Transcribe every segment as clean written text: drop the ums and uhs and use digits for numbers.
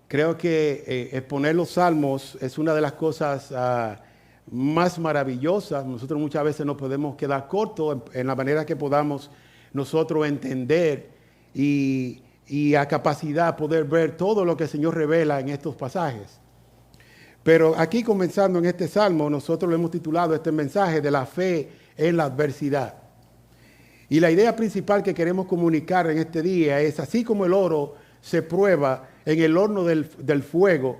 Creo que exponer los salmos es una de las cosas más maravillosas. Nosotros muchas veces nos podemos quedar cortos en la manera que podamos nosotros entender y a capacidad poder ver todo lo que el Señor revela en estos pasajes. Pero aquí comenzando en este salmo, nosotros lo hemos titulado este mensaje de la fe en la adversidad. Y la idea principal que queremos comunicar en este día es, así como el oro se prueba en el horno del fuego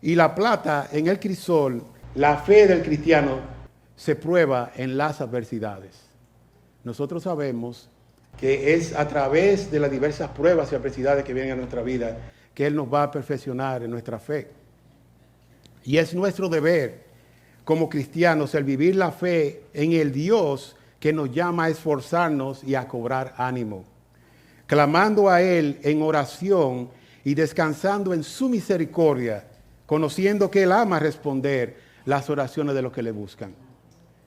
y la plata en el crisol, la fe del cristiano se prueba en las adversidades. Nosotros sabemos que es a través de las diversas pruebas y adversidades que vienen a nuestra vida que Él nos va a perfeccionar en nuestra fe. Y es nuestro deber como cristianos el vivir la fe en el Dios que nos llama a esforzarnos y a cobrar ánimo, clamando a Él en oración y descansando en su misericordia, conociendo que Él ama responder las oraciones de los que le buscan.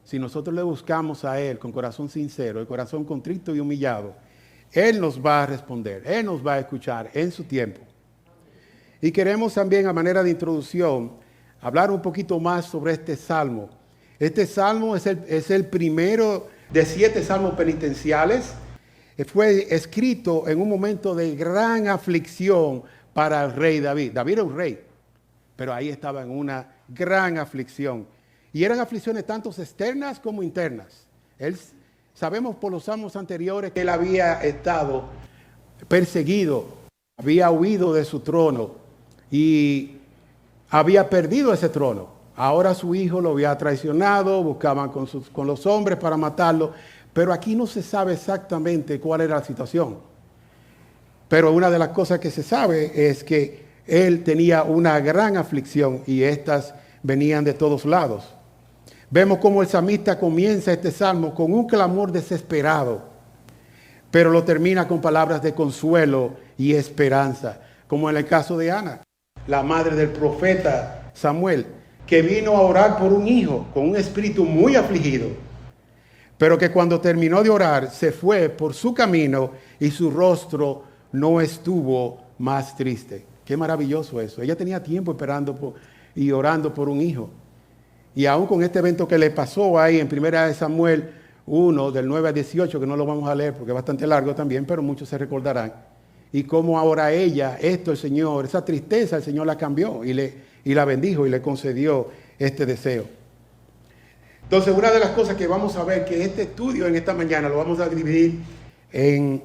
Si nosotros le buscamos a Él con corazón sincero, el corazón contrito y humillado, Él nos va a responder, Él nos va a escuchar en su tiempo. Y queremos también, a manera de introducción, hablar un poquito más sobre este salmo. Este salmo es el primero de 7 salmos penitenciales. Fue escrito en un momento de gran aflicción para el rey David. David era un rey, pero ahí estaba en una gran aflicción. Y eran aflicciones tanto externas como internas. Sabemos por los salmos anteriores que él había estado perseguido, había huido de su trono y había perdido ese trono. Ahora su hijo lo había traicionado, buscaban con los hombres para matarlo, pero aquí no se sabe exactamente cuál era la situación. Pero una de las cosas que se sabe es que él tenía una gran aflicción y estas venían de todos lados. Vemos cómo el salmista comienza este salmo con un clamor desesperado, pero lo termina con palabras de consuelo y esperanza, como en el caso de Ana, la madre del profeta Samuel, que vino a orar por un hijo con un espíritu muy afligido, pero que cuando terminó de orar se fue por su camino y su rostro no estuvo más triste. Qué maravilloso eso. Ella tenía tiempo esperando y orando por un hijo. Y aún con este evento que le pasó ahí en 1 Samuel 1, del 9 al 18, que no lo vamos a leer porque es bastante largo también, pero muchos se recordarán. Y cómo ahora ella, el Señor, esa tristeza, el Señor la cambió y la bendijo y le concedió este deseo. Entonces, una de las cosas que vamos a ver, que este estudio en esta mañana lo vamos a dividir en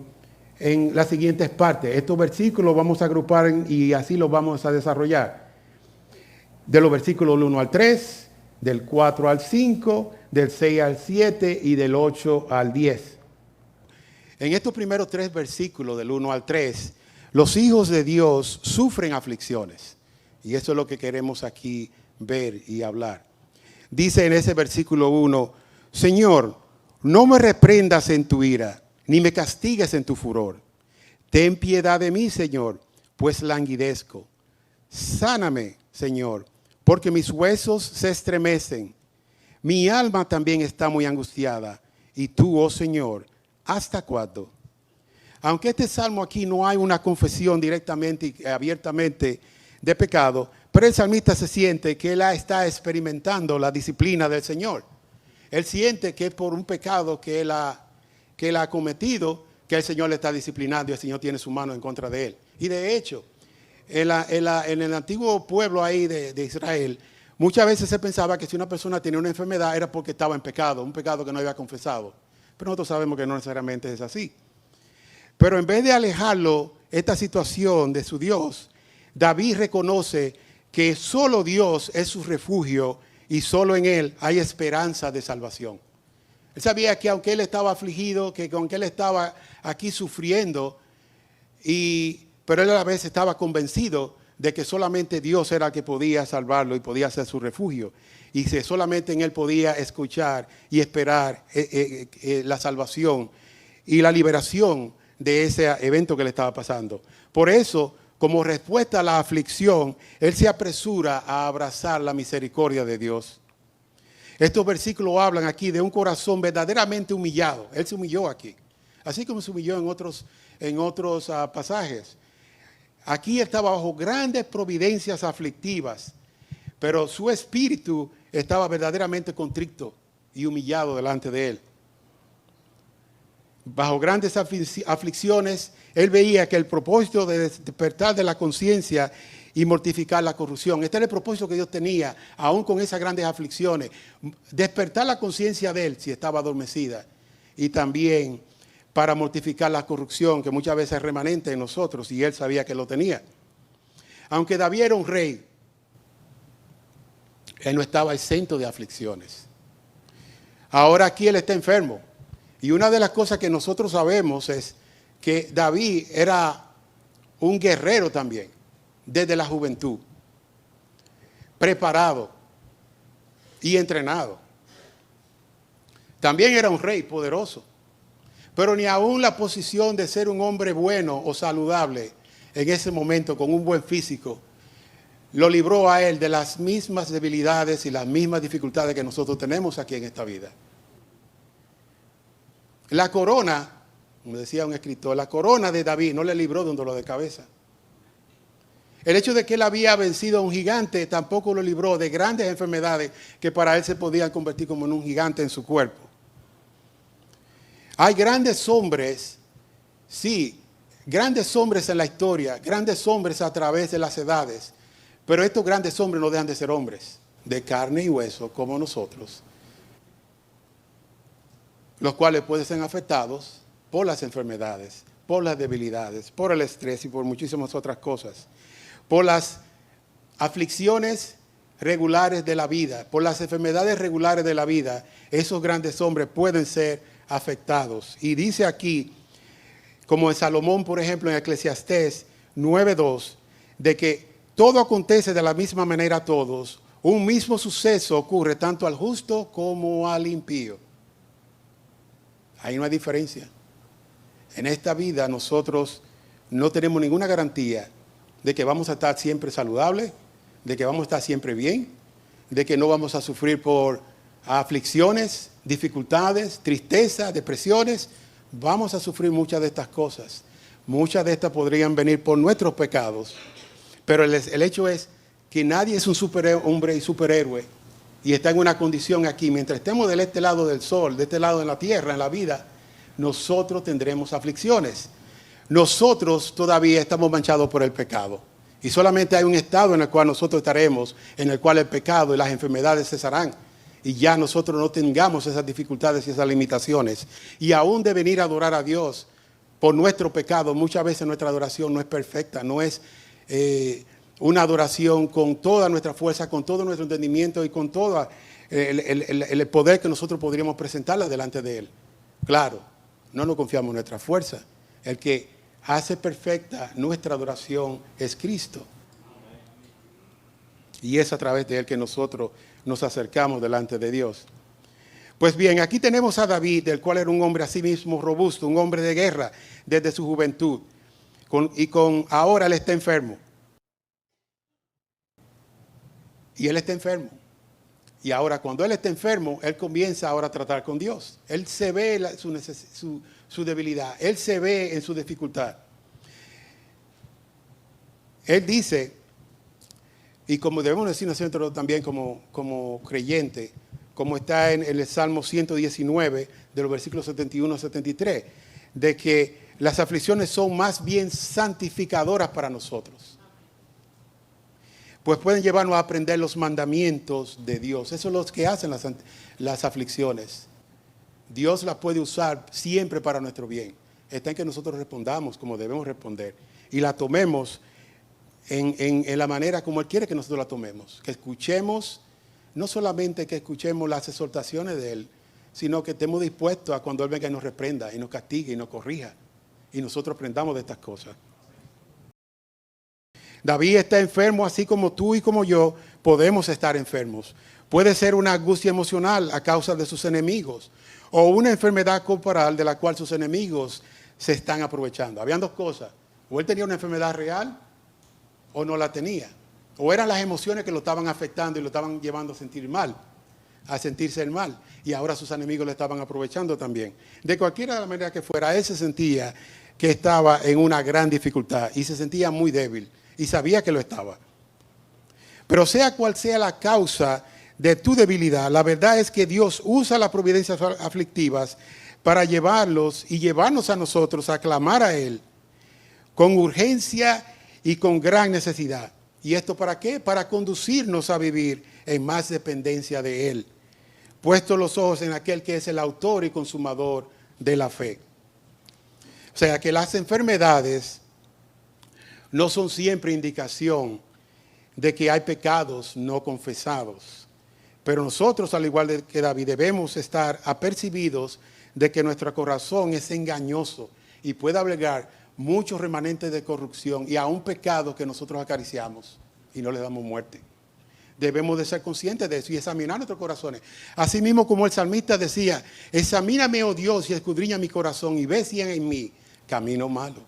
las siguientes partes. Estos versículos vamos a agrupar y así los vamos a desarrollar. De los versículos 1 al 3, del 4 al 5, del 6 al 7 y del 8 al 10. En estos primeros 3 versículos, del 1 al 3, los hijos de Dios sufren aflicciones. Y eso es lo que queremos aquí ver y hablar. Dice en ese versículo 1, Señor, no me reprendas en tu ira, ni me castigues en tu furor. Ten piedad de mí, Señor, pues languidezco. Sáname, Señor, porque mis huesos se estremecen. Mi alma también está muy angustiada. Y tú, oh Señor, ¿hasta cuándo? Aunque este salmo aquí no hay una confesión directamente y abiertamente de pecado, pero el salmista se siente que él está experimentando la disciplina del Señor. Él siente que es por un pecado que él ha cometido, que el Señor le está disciplinando y el Señor tiene su mano en contra de él. Y de hecho, en el antiguo pueblo ahí de Israel, muchas veces se pensaba que si una persona tenía una enfermedad era porque estaba en pecado, un pecado que no había confesado. Pero nosotros sabemos que no necesariamente es así. Pero en vez de alejarlo, esta situación de su Dios, David reconoce que solo Dios es su refugio y solo en Él hay esperanza de salvación. Él sabía que aunque él estaba afligido, que aunque él estaba aquí sufriendo, pero él a la vez estaba convencido de que solamente Dios era el que podía salvarlo y podía ser su refugio. Y que solamente en Él podía escuchar y esperar la salvación y la liberación de ese evento que le estaba pasando. Por eso, como respuesta a la aflicción, él se apresura a abrazar la misericordia de Dios. Estos versículos hablan aquí de un corazón verdaderamente humillado. Él se humilló aquí, así como se humilló en otros pasajes. Aquí estaba bajo grandes providencias aflictivas, pero su espíritu estaba verdaderamente contrito y humillado delante de él. Bajo grandes aflicciones, él veía que el propósito de despertar de la conciencia y mortificar la corrupción, este era el propósito que Dios tenía, aún con esas grandes aflicciones, despertar la conciencia de él si estaba adormecida, y también para mortificar la corrupción que muchas veces es remanente en nosotros, y él sabía que lo tenía. Aunque David era un rey, él no estaba exento de aflicciones. Ahora aquí él está enfermo. Y una de las cosas que nosotros sabemos es que David era un guerrero también, desde la juventud, preparado y entrenado. También era un rey poderoso, pero ni aún la posición de ser un hombre bueno o saludable en ese momento, con un buen físico, lo libró a él de las mismas debilidades y las mismas dificultades que nosotros tenemos aquí en esta vida. La corona, como decía un escritor, la corona de David no le libró de un dolor de cabeza. El hecho de que él había vencido a un gigante tampoco lo libró de grandes enfermedades que para él se podían convertir como en un gigante en su cuerpo. Hay grandes hombres, sí, grandes hombres en la historia, grandes hombres a través de las edades, pero estos grandes hombres no dejan de ser hombres, de carne y hueso como nosotros, los cuales pueden ser afectados por las enfermedades, por las debilidades, por el estrés y por muchísimas otras cosas, por las aflicciones regulares de la vida, por las enfermedades regulares de la vida. Esos grandes hombres pueden ser afectados. Y dice aquí, como en Salomón, por ejemplo, en Eclesiastés 9:2, de que todo acontece de la misma manera a todos. Un mismo suceso ocurre tanto al justo como al impío. Hay una diferencia. En esta vida nosotros no tenemos ninguna garantía de que vamos a estar siempre saludables, de que vamos a estar siempre bien, de que no vamos a sufrir por aflicciones, dificultades, tristeza, depresiones. Vamos a sufrir muchas de estas cosas. Muchas de estas podrían venir por nuestros pecados. Pero el hecho es que nadie es un superhombre y superhéroe y está en una condición aquí. Mientras estemos de este lado del sol, de este lado de la tierra, en la vida, nosotros tendremos aflicciones. Nosotros todavía estamos manchados por el pecado. Y solamente hay un estado en el cual nosotros estaremos, en el cual el pecado y las enfermedades cesarán. Y ya nosotros no tengamos esas dificultades y esas limitaciones. Y aún de venir a adorar a Dios por nuestro pecado, muchas veces nuestra adoración no es perfecta, no es una adoración con toda nuestra fuerza, con todo nuestro entendimiento y con todo el poder que nosotros podríamos presentarle delante de Él. Claro, no nos confiamos en nuestra fuerza. El que hace perfecta nuestra adoración es Cristo. Y es a través de Él que nosotros nos acercamos delante de Dios. Pues bien, aquí tenemos a David, el cual era un hombre así mismo robusto, un hombre de guerra desde su juventud. Ahora él está enfermo. Y él está enfermo. Y ahora cuando él está enfermo, él comienza ahora a tratar con Dios. Él se ve su debilidad. Él se ve en su dificultad. Él dice, y como debemos decir nosotros también como creyente, como está en el Salmo 119, de los versículos 71 a 73, de que las aflicciones son más bien santificadoras para nosotros. Pues pueden llevarnos a aprender los mandamientos de Dios. Eso es lo que hacen las aflicciones. Dios las puede usar siempre para nuestro bien. Está en que nosotros respondamos como debemos responder. Y la tomemos en la manera como Él quiere que nosotros la tomemos. Que escuchemos, no solamente que escuchemos las exhortaciones de Él, sino que estemos dispuestos a cuando Él venga y nos reprenda, y nos castigue, y nos corrija. Y nosotros aprendamos de estas cosas. David está enfermo, así como tú y como yo podemos estar enfermos. Puede ser una angustia emocional a causa de sus enemigos, o una enfermedad corporal de la cual sus enemigos se están aprovechando. Habían dos cosas: o él tenía una enfermedad real, o no la tenía. O eran las emociones que lo estaban afectando y lo estaban llevando a sentirse mal. Y ahora sus enemigos le estaban aprovechando también. De cualquiera de la manera que fuera, él se sentía que estaba en una gran dificultad y se sentía muy débil y sabía que lo estaba. Pero sea cual sea la causa de tu debilidad, la verdad es que Dios usa las providencias aflictivas para llevarlos y llevarnos a nosotros a clamar a Él con urgencia y con gran necesidad. ¿Y esto para qué? Para conducirnos a vivir en más dependencia de Él, puesto los ojos en aquel que es el autor y consumador de la fe. O sea que las enfermedades no son siempre indicación de que hay pecados no confesados. Pero nosotros, al igual que David, debemos estar apercibidos de que nuestro corazón es engañoso y puede albergar muchos remanentes de corrupción y aún pecados que nosotros acariciamos y no le damos muerte. Debemos de ser conscientes de eso y examinar nuestros corazones. Así mismo como el salmista decía, examíname, oh Dios, y escudriña mi corazón y ve si hay en mí camino malo.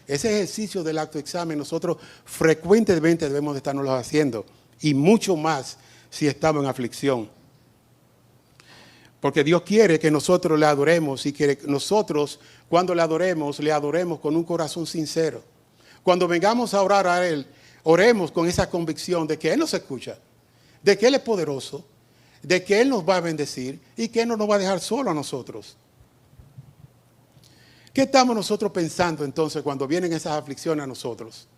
Ese ejercicio del autoexamen nosotros frecuentemente debemos de estarnos haciendo y mucho más si estamos en aflicción. Porque Dios quiere que nosotros le adoremos y que nosotros cuando le adoremos con un corazón sincero. Cuando vengamos a orar a Él, oremos con esa convicción de que Él nos escucha, de que Él es poderoso, de que Él nos va a bendecir y que Él no nos va a dejar solo a nosotros. ¿Qué estamos nosotros pensando entonces cuando vienen esas aflicciones a nosotros?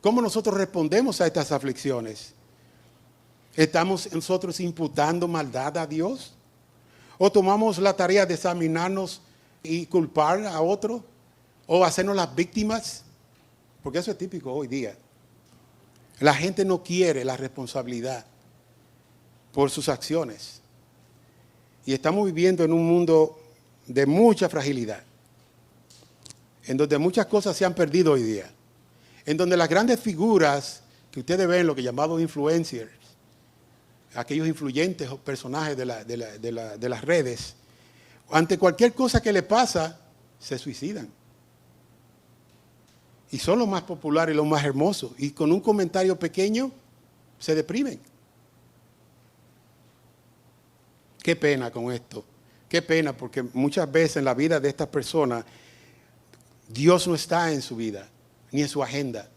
¿Cómo nosotros respondemos a estas aflicciones? ¿Estamos nosotros imputando maldad a Dios? ¿O tomamos la tarea de examinarnos y culpar a otro? ¿O hacernos las víctimas? Porque eso es típico hoy día. La gente no quiere la responsabilidad por sus acciones. Y estamos viviendo en un mundo de mucha fragilidad, en donde muchas cosas se han perdido hoy día, en donde las grandes figuras que ustedes ven, lo que llamamos influencers, aquellos influyentes o personajes de las redes, ante cualquier cosa que le pasa, se suicidan. Y son los más populares y los más hermosos. Y con un comentario pequeño, se deprimen. Qué pena con esto. Qué pena, porque muchas veces en la vida de estas personas, Dios no está en su vida, ni en su agenda.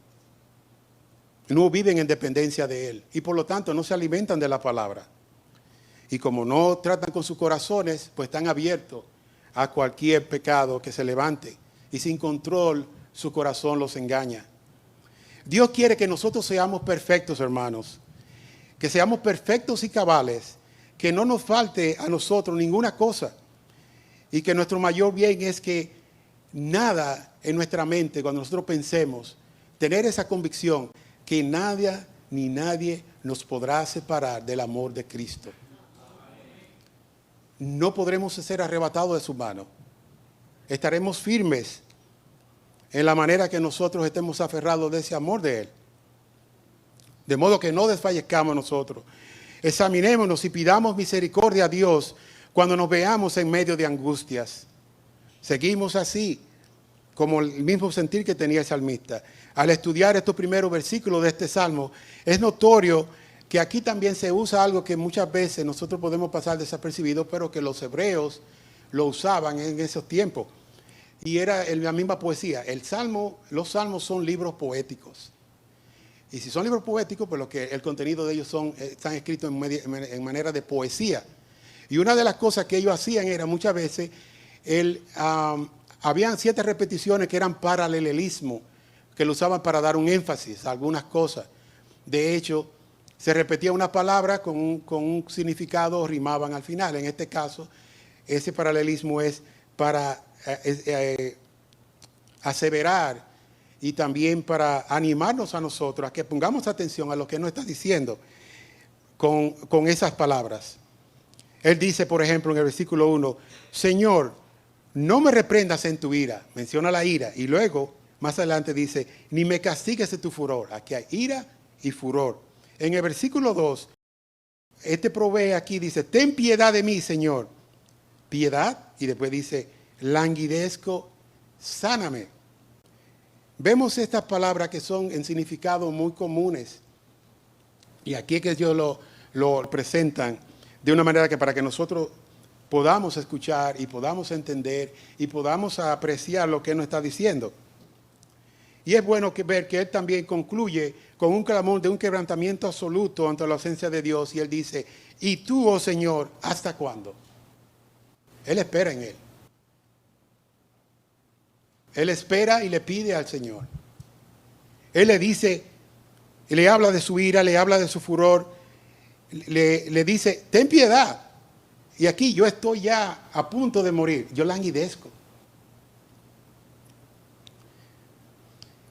No viven en dependencia de Él. Y por lo tanto no se alimentan de la palabra. Y como no tratan con sus corazones, pues están abiertos a cualquier pecado que se levante. Y sin control, su corazón los engaña. Dios quiere que nosotros seamos perfectos, hermanos. Que seamos perfectos y cabales. Que no nos falte a nosotros ninguna cosa. Y que nuestro mayor bien es que nada en nuestra mente, cuando nosotros pensemos, tener esa convicción que nadie ni nadie nos podrá separar del amor de Cristo. No podremos ser arrebatados de su mano. Estaremos firmes en la manera que nosotros estemos aferrados de ese amor de Él. De modo que no desfallezcamos nosotros. Examinémonos y pidamos misericordia a Dios cuando nos veamos en medio de angustias. Seguimos así, como el mismo sentir que tenía el salmista. Al estudiar estos primeros versículos de este salmo, es notorio que aquí también se usa algo que muchas veces nosotros podemos pasar desapercibido, pero que los hebreos lo usaban en esos tiempos. Y era la misma poesía. Los salmos son libros poéticos. Y si son libros poéticos, pues el contenido de ellos están escritos en manera de poesía. Y una de las cosas que ellos hacían era muchas veces, habían ciertas repeticiones que eran paralelismo, que lo usaban para dar un énfasis a algunas cosas. De hecho, se repetía una palabra con un significado, rimaban al final. En este caso, ese paralelismo es para aseverar y también para animarnos a nosotros a que pongamos atención a lo que nos está diciendo con esas palabras. Él dice, por ejemplo, en el versículo 1, Señor, no me reprendas en tu ira. Menciona la ira. Y luego, más adelante dice, ni me castigues de tu furor. Aquí hay ira y furor. En el versículo 2, provee aquí, dice, ten piedad de mí, Señor. Piedad. Y después dice, languidezco, sáname. Vemos estas palabras que son en significado muy comunes. Y aquí es que ellos lo presentan de una manera que para que nosotros podamos escuchar y podamos entender y podamos apreciar lo que Él nos está diciendo. Y es bueno ver que Él también concluye con un clamor de un quebrantamiento absoluto ante la ausencia de Dios. Y Él dice, ¿y tú, oh Señor, hasta cuándo? Él espera en Él. Él espera y le pide al Señor. Él le dice, le habla de su ira, le habla de su furor, le dice, ten piedad. Y aquí yo estoy ya a punto de morir, yo languidezco.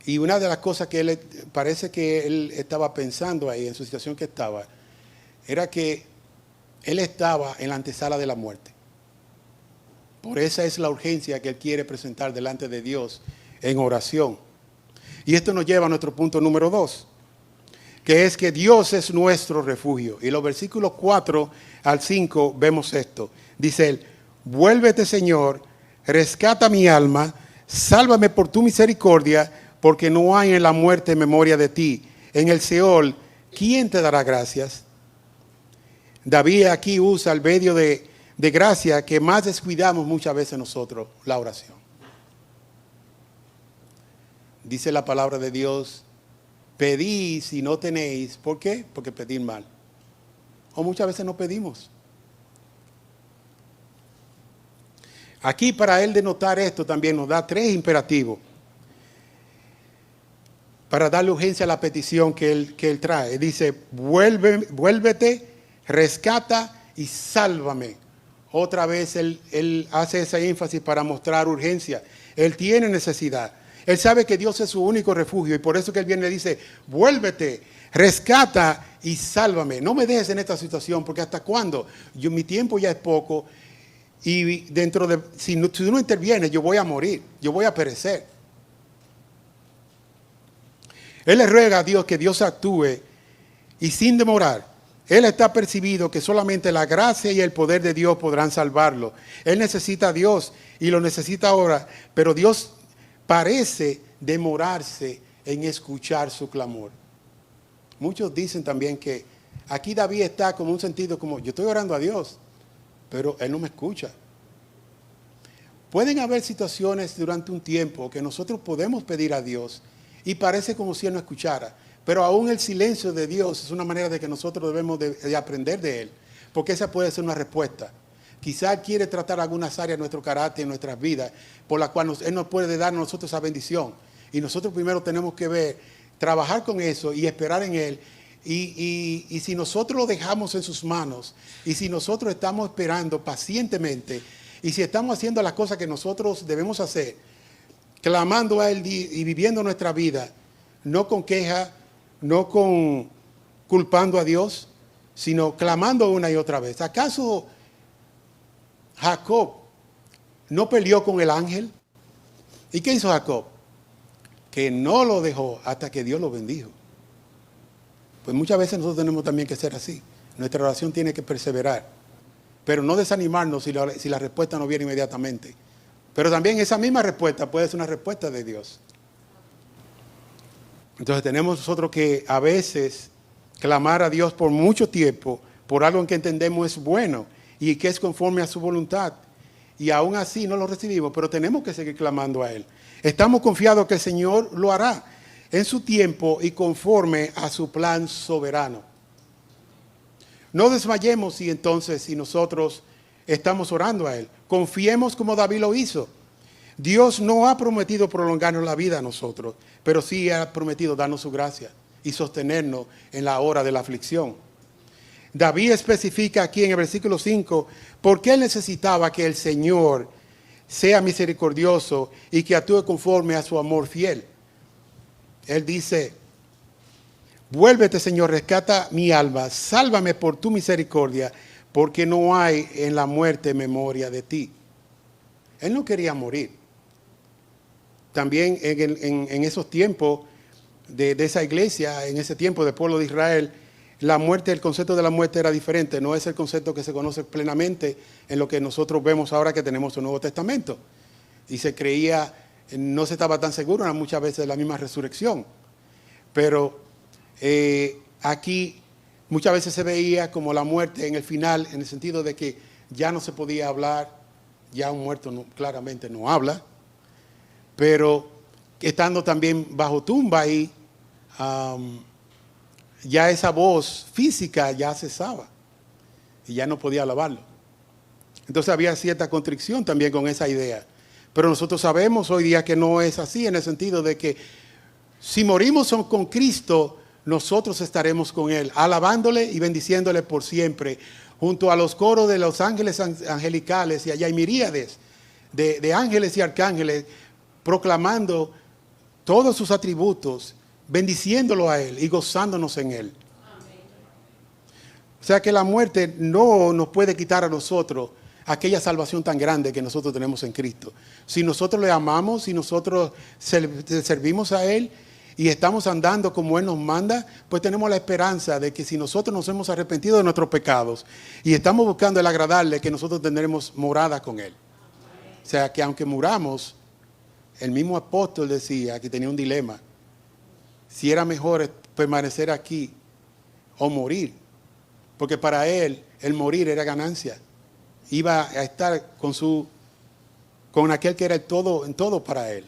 Y una de las cosas que él, parece que él estaba pensando ahí, en su situación que estaba, era que él estaba en la antesala de la muerte. Por esa es la urgencia que él quiere presentar delante de Dios en oración. Y esto nos lleva a nuestro punto número 2, que es que Dios es nuestro refugio. Y los versículos 4 al 5 vemos esto. Dice él, vuélvete Señor, rescata mi alma, sálvame por tu misericordia, porque no hay en la muerte memoria de ti. En el Seol, ¿quién te dará gracias? David aquí usa el medio de gracia que más descuidamos muchas veces nosotros, la oración. Dice la palabra de Dios, pedís y no tenéis. ¿Por qué? Porque pedís mal. O muchas veces no pedimos. Aquí para él denotar esto también nos da 3 imperativos para darle urgencia a la petición que él trae. Dice, vuélvete, rescata y sálvame. Otra vez él hace ese énfasis para mostrar urgencia. Él tiene necesidad. Él sabe que Dios es su único refugio y por eso que él viene y le dice, vuélvete, rescata y sálvame. No me dejes en esta situación porque hasta cuándo. Mi tiempo ya es poco y si no interviene yo voy a morir, yo voy a perecer. Él le ruega a Dios que Dios actúe y sin demorar. Él está percibido que solamente la gracia y el poder de Dios podrán salvarlo. Él necesita a Dios y lo necesita ahora, pero Dios parece demorarse en escuchar su clamor. Muchos dicen también que aquí David está como un sentido como, yo estoy orando a Dios, pero Él no me escucha. Pueden haber situaciones durante un tiempo que nosotros podemos pedir a Dios y parece como si Él no escuchara. Pero aún el silencio de Dios es una manera de que nosotros debemos de aprender de Él. Porque esa puede ser una respuesta. Quizá Él quiere tratar algunas áreas de nuestro carácter, en nuestras vidas, por las cuales Él nos puede dar a nosotros esa bendición. Y nosotros primero tenemos que trabajar con eso y esperar en Él. Y si nosotros lo dejamos en sus manos, y si nosotros estamos esperando pacientemente, y si estamos haciendo las cosas que nosotros debemos hacer, clamando a Él y viviendo nuestra vida, no con queja, no con culpando a Dios, sino clamando una y otra vez. ¿Acaso Jacob no peleó con el ángel? ¿Y qué hizo Jacob? Que no lo dejó hasta que Dios lo bendijo. Pues muchas veces nosotros tenemos también que ser así. Nuestra oración tiene que perseverar, pero no desanimarnos si la respuesta no viene inmediatamente. Pero también esa misma respuesta puede ser una respuesta de Dios. Entonces tenemos nosotros que a veces clamar a Dios por mucho tiempo, por algo en que entendemos es bueno y que es conforme a su voluntad. Y aún así no lo recibimos, pero tenemos que seguir clamando a Él. Estamos confiados que el Señor lo hará en su tiempo y conforme a su plan soberano. No desmayemos si nosotros estamos orando a Él. Confiemos como David lo hizo. Dios no ha prometido prolongarnos la vida a nosotros, pero sí ha prometido darnos su gracia y sostenernos en la hora de la aflicción. David especifica aquí en el versículo 5 por qué él necesitaba que el Señor sea misericordioso y que actúe conforme a su amor fiel. Él dice, vuélvete Señor, rescata mi alma, sálvame por tu misericordia, porque no hay en la muerte memoria de ti. Él no quería morir. También en esos tiempos de esa iglesia, en ese tiempo del pueblo de Israel, la muerte, el concepto de la muerte era diferente. No es el concepto que se conoce plenamente en lo que nosotros vemos ahora que tenemos el Nuevo Testamento. Y se creía, no se estaba tan seguro muchas veces de la misma resurrección. Pero aquí muchas veces se veía como la muerte en el final, en el sentido de que ya no se podía hablar, ya un muerto claramente no habla, pero estando también bajo tumba ahí, ya esa voz física ya cesaba y ya no podía alabarlo. Entonces había cierta constricción también con esa idea. Pero nosotros sabemos hoy día que no es así, en el sentido de que si morimos con Cristo, nosotros estaremos con Él, alabándole y bendiciéndole por siempre, junto a los coros de los ángeles angelicales, y allá hay miríades de ángeles y arcángeles, proclamando todos sus atributos, bendiciéndolo a Él y gozándonos en Él. Amén. O sea que la muerte no nos puede quitar a nosotros aquella salvación tan grande que nosotros tenemos en Cristo. Si nosotros le amamos, si nosotros servimos a Él y estamos andando como Él nos manda, pues tenemos la esperanza de que si nosotros nos hemos arrepentido de nuestros pecados y estamos buscando el agradarle, que nosotros tendremos morada con Él. O sea que aunque muramos, el mismo apóstol decía que tenía un dilema. Si era mejor permanecer aquí o morir. Porque para él, el morir era ganancia. Iba a estar con aquel que era el todo, en todo para él.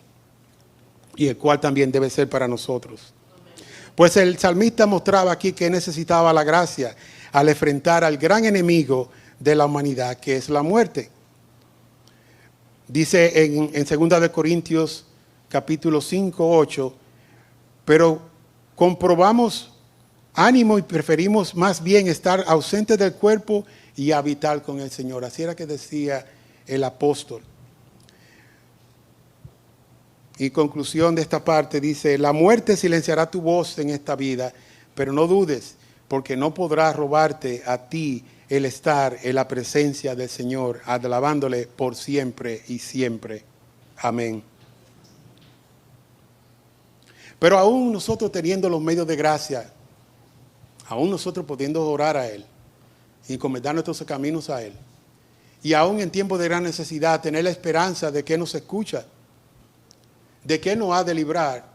Y el cual también debe ser para nosotros. Pues el salmista mostraba aquí que necesitaba la gracia al enfrentar al gran enemigo de la humanidad, que es la muerte. Dice en 2 de Corintios capítulo 5, 8, pero comprobamos ánimo y preferimos más bien estar ausentes del cuerpo y habitar con el Señor. Así era que decía el apóstol. Y conclusión de esta parte dice, la muerte silenciará tu voz en esta vida, pero no dudes, porque no podrá robarte a ti el estar en la presencia del Señor, alabándole por siempre y siempre. Amén. Pero aún nosotros teniendo los medios de gracia, aún nosotros pudiendo orar a Él y encomendar nuestros caminos a Él, y aún en tiempos de gran necesidad tener la esperanza de que Él nos escucha, de que Él nos ha de librar,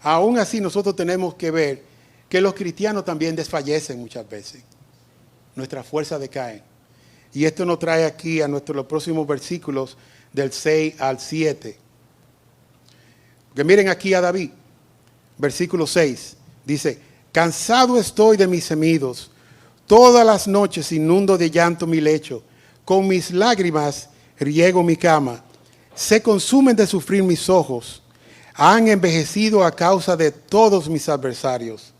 aún así nosotros tenemos que ver que los cristianos también desfallecen muchas veces. Nuestras fuerzas decaen. Y esto nos trae aquí a los próximos versículos del 6 al 7. Porque miren aquí a David, versículo 6, dice, cansado estoy de mis gemidos, todas las noches inundo de llanto mi lecho, con mis lágrimas riego mi cama, se consumen de sufrir mis ojos, han envejecido a causa de todos mis adversarios.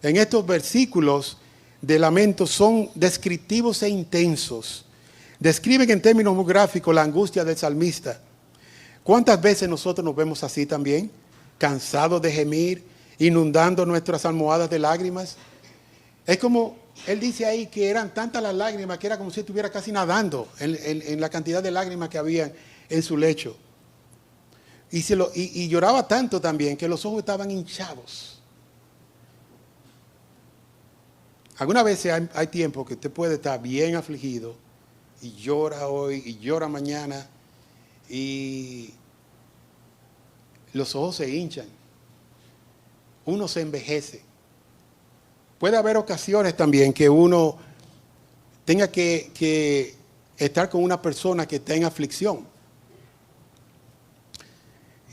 En estos versículos de lamento son descriptivos e intensos. Describen en términos muy gráficos la angustia del salmista. ¿Cuántas veces nosotros nos vemos así también? Cansados de gemir, inundando nuestras almohadas de lágrimas. Es como, él dice ahí que eran tantas las lágrimas que era como si estuviera casi nadando en la cantidad de lágrimas que había en su lecho. Y lloraba tanto también que los ojos estaban hinchados. Algunas veces hay tiempos que usted puede estar bien afligido y llora hoy y llora mañana y los ojos se hinchan. Uno se envejece. Puede haber ocasiones también que uno tenga que estar con una persona que está en aflicción.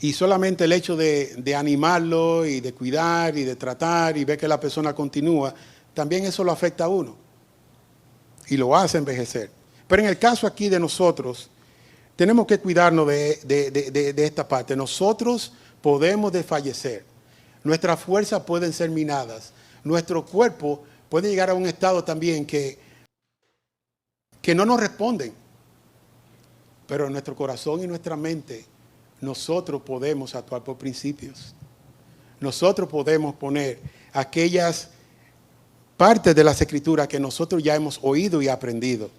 Y solamente el hecho de animarlo y de cuidar y de tratar y ver que la persona continúa, también eso lo afecta a uno y lo hace envejecer. Pero en el caso aquí de nosotros, tenemos que cuidarnos de esta parte. Nosotros podemos desfallecer, nuestras fuerzas pueden ser minadas, nuestro cuerpo puede llegar a un estado también que no nos responden. Pero en nuestro corazón y nuestra mente, nosotros podemos actuar por principios. Nosotros podemos poner aquellas partes de las escrituras que nosotros ya hemos oído y aprendido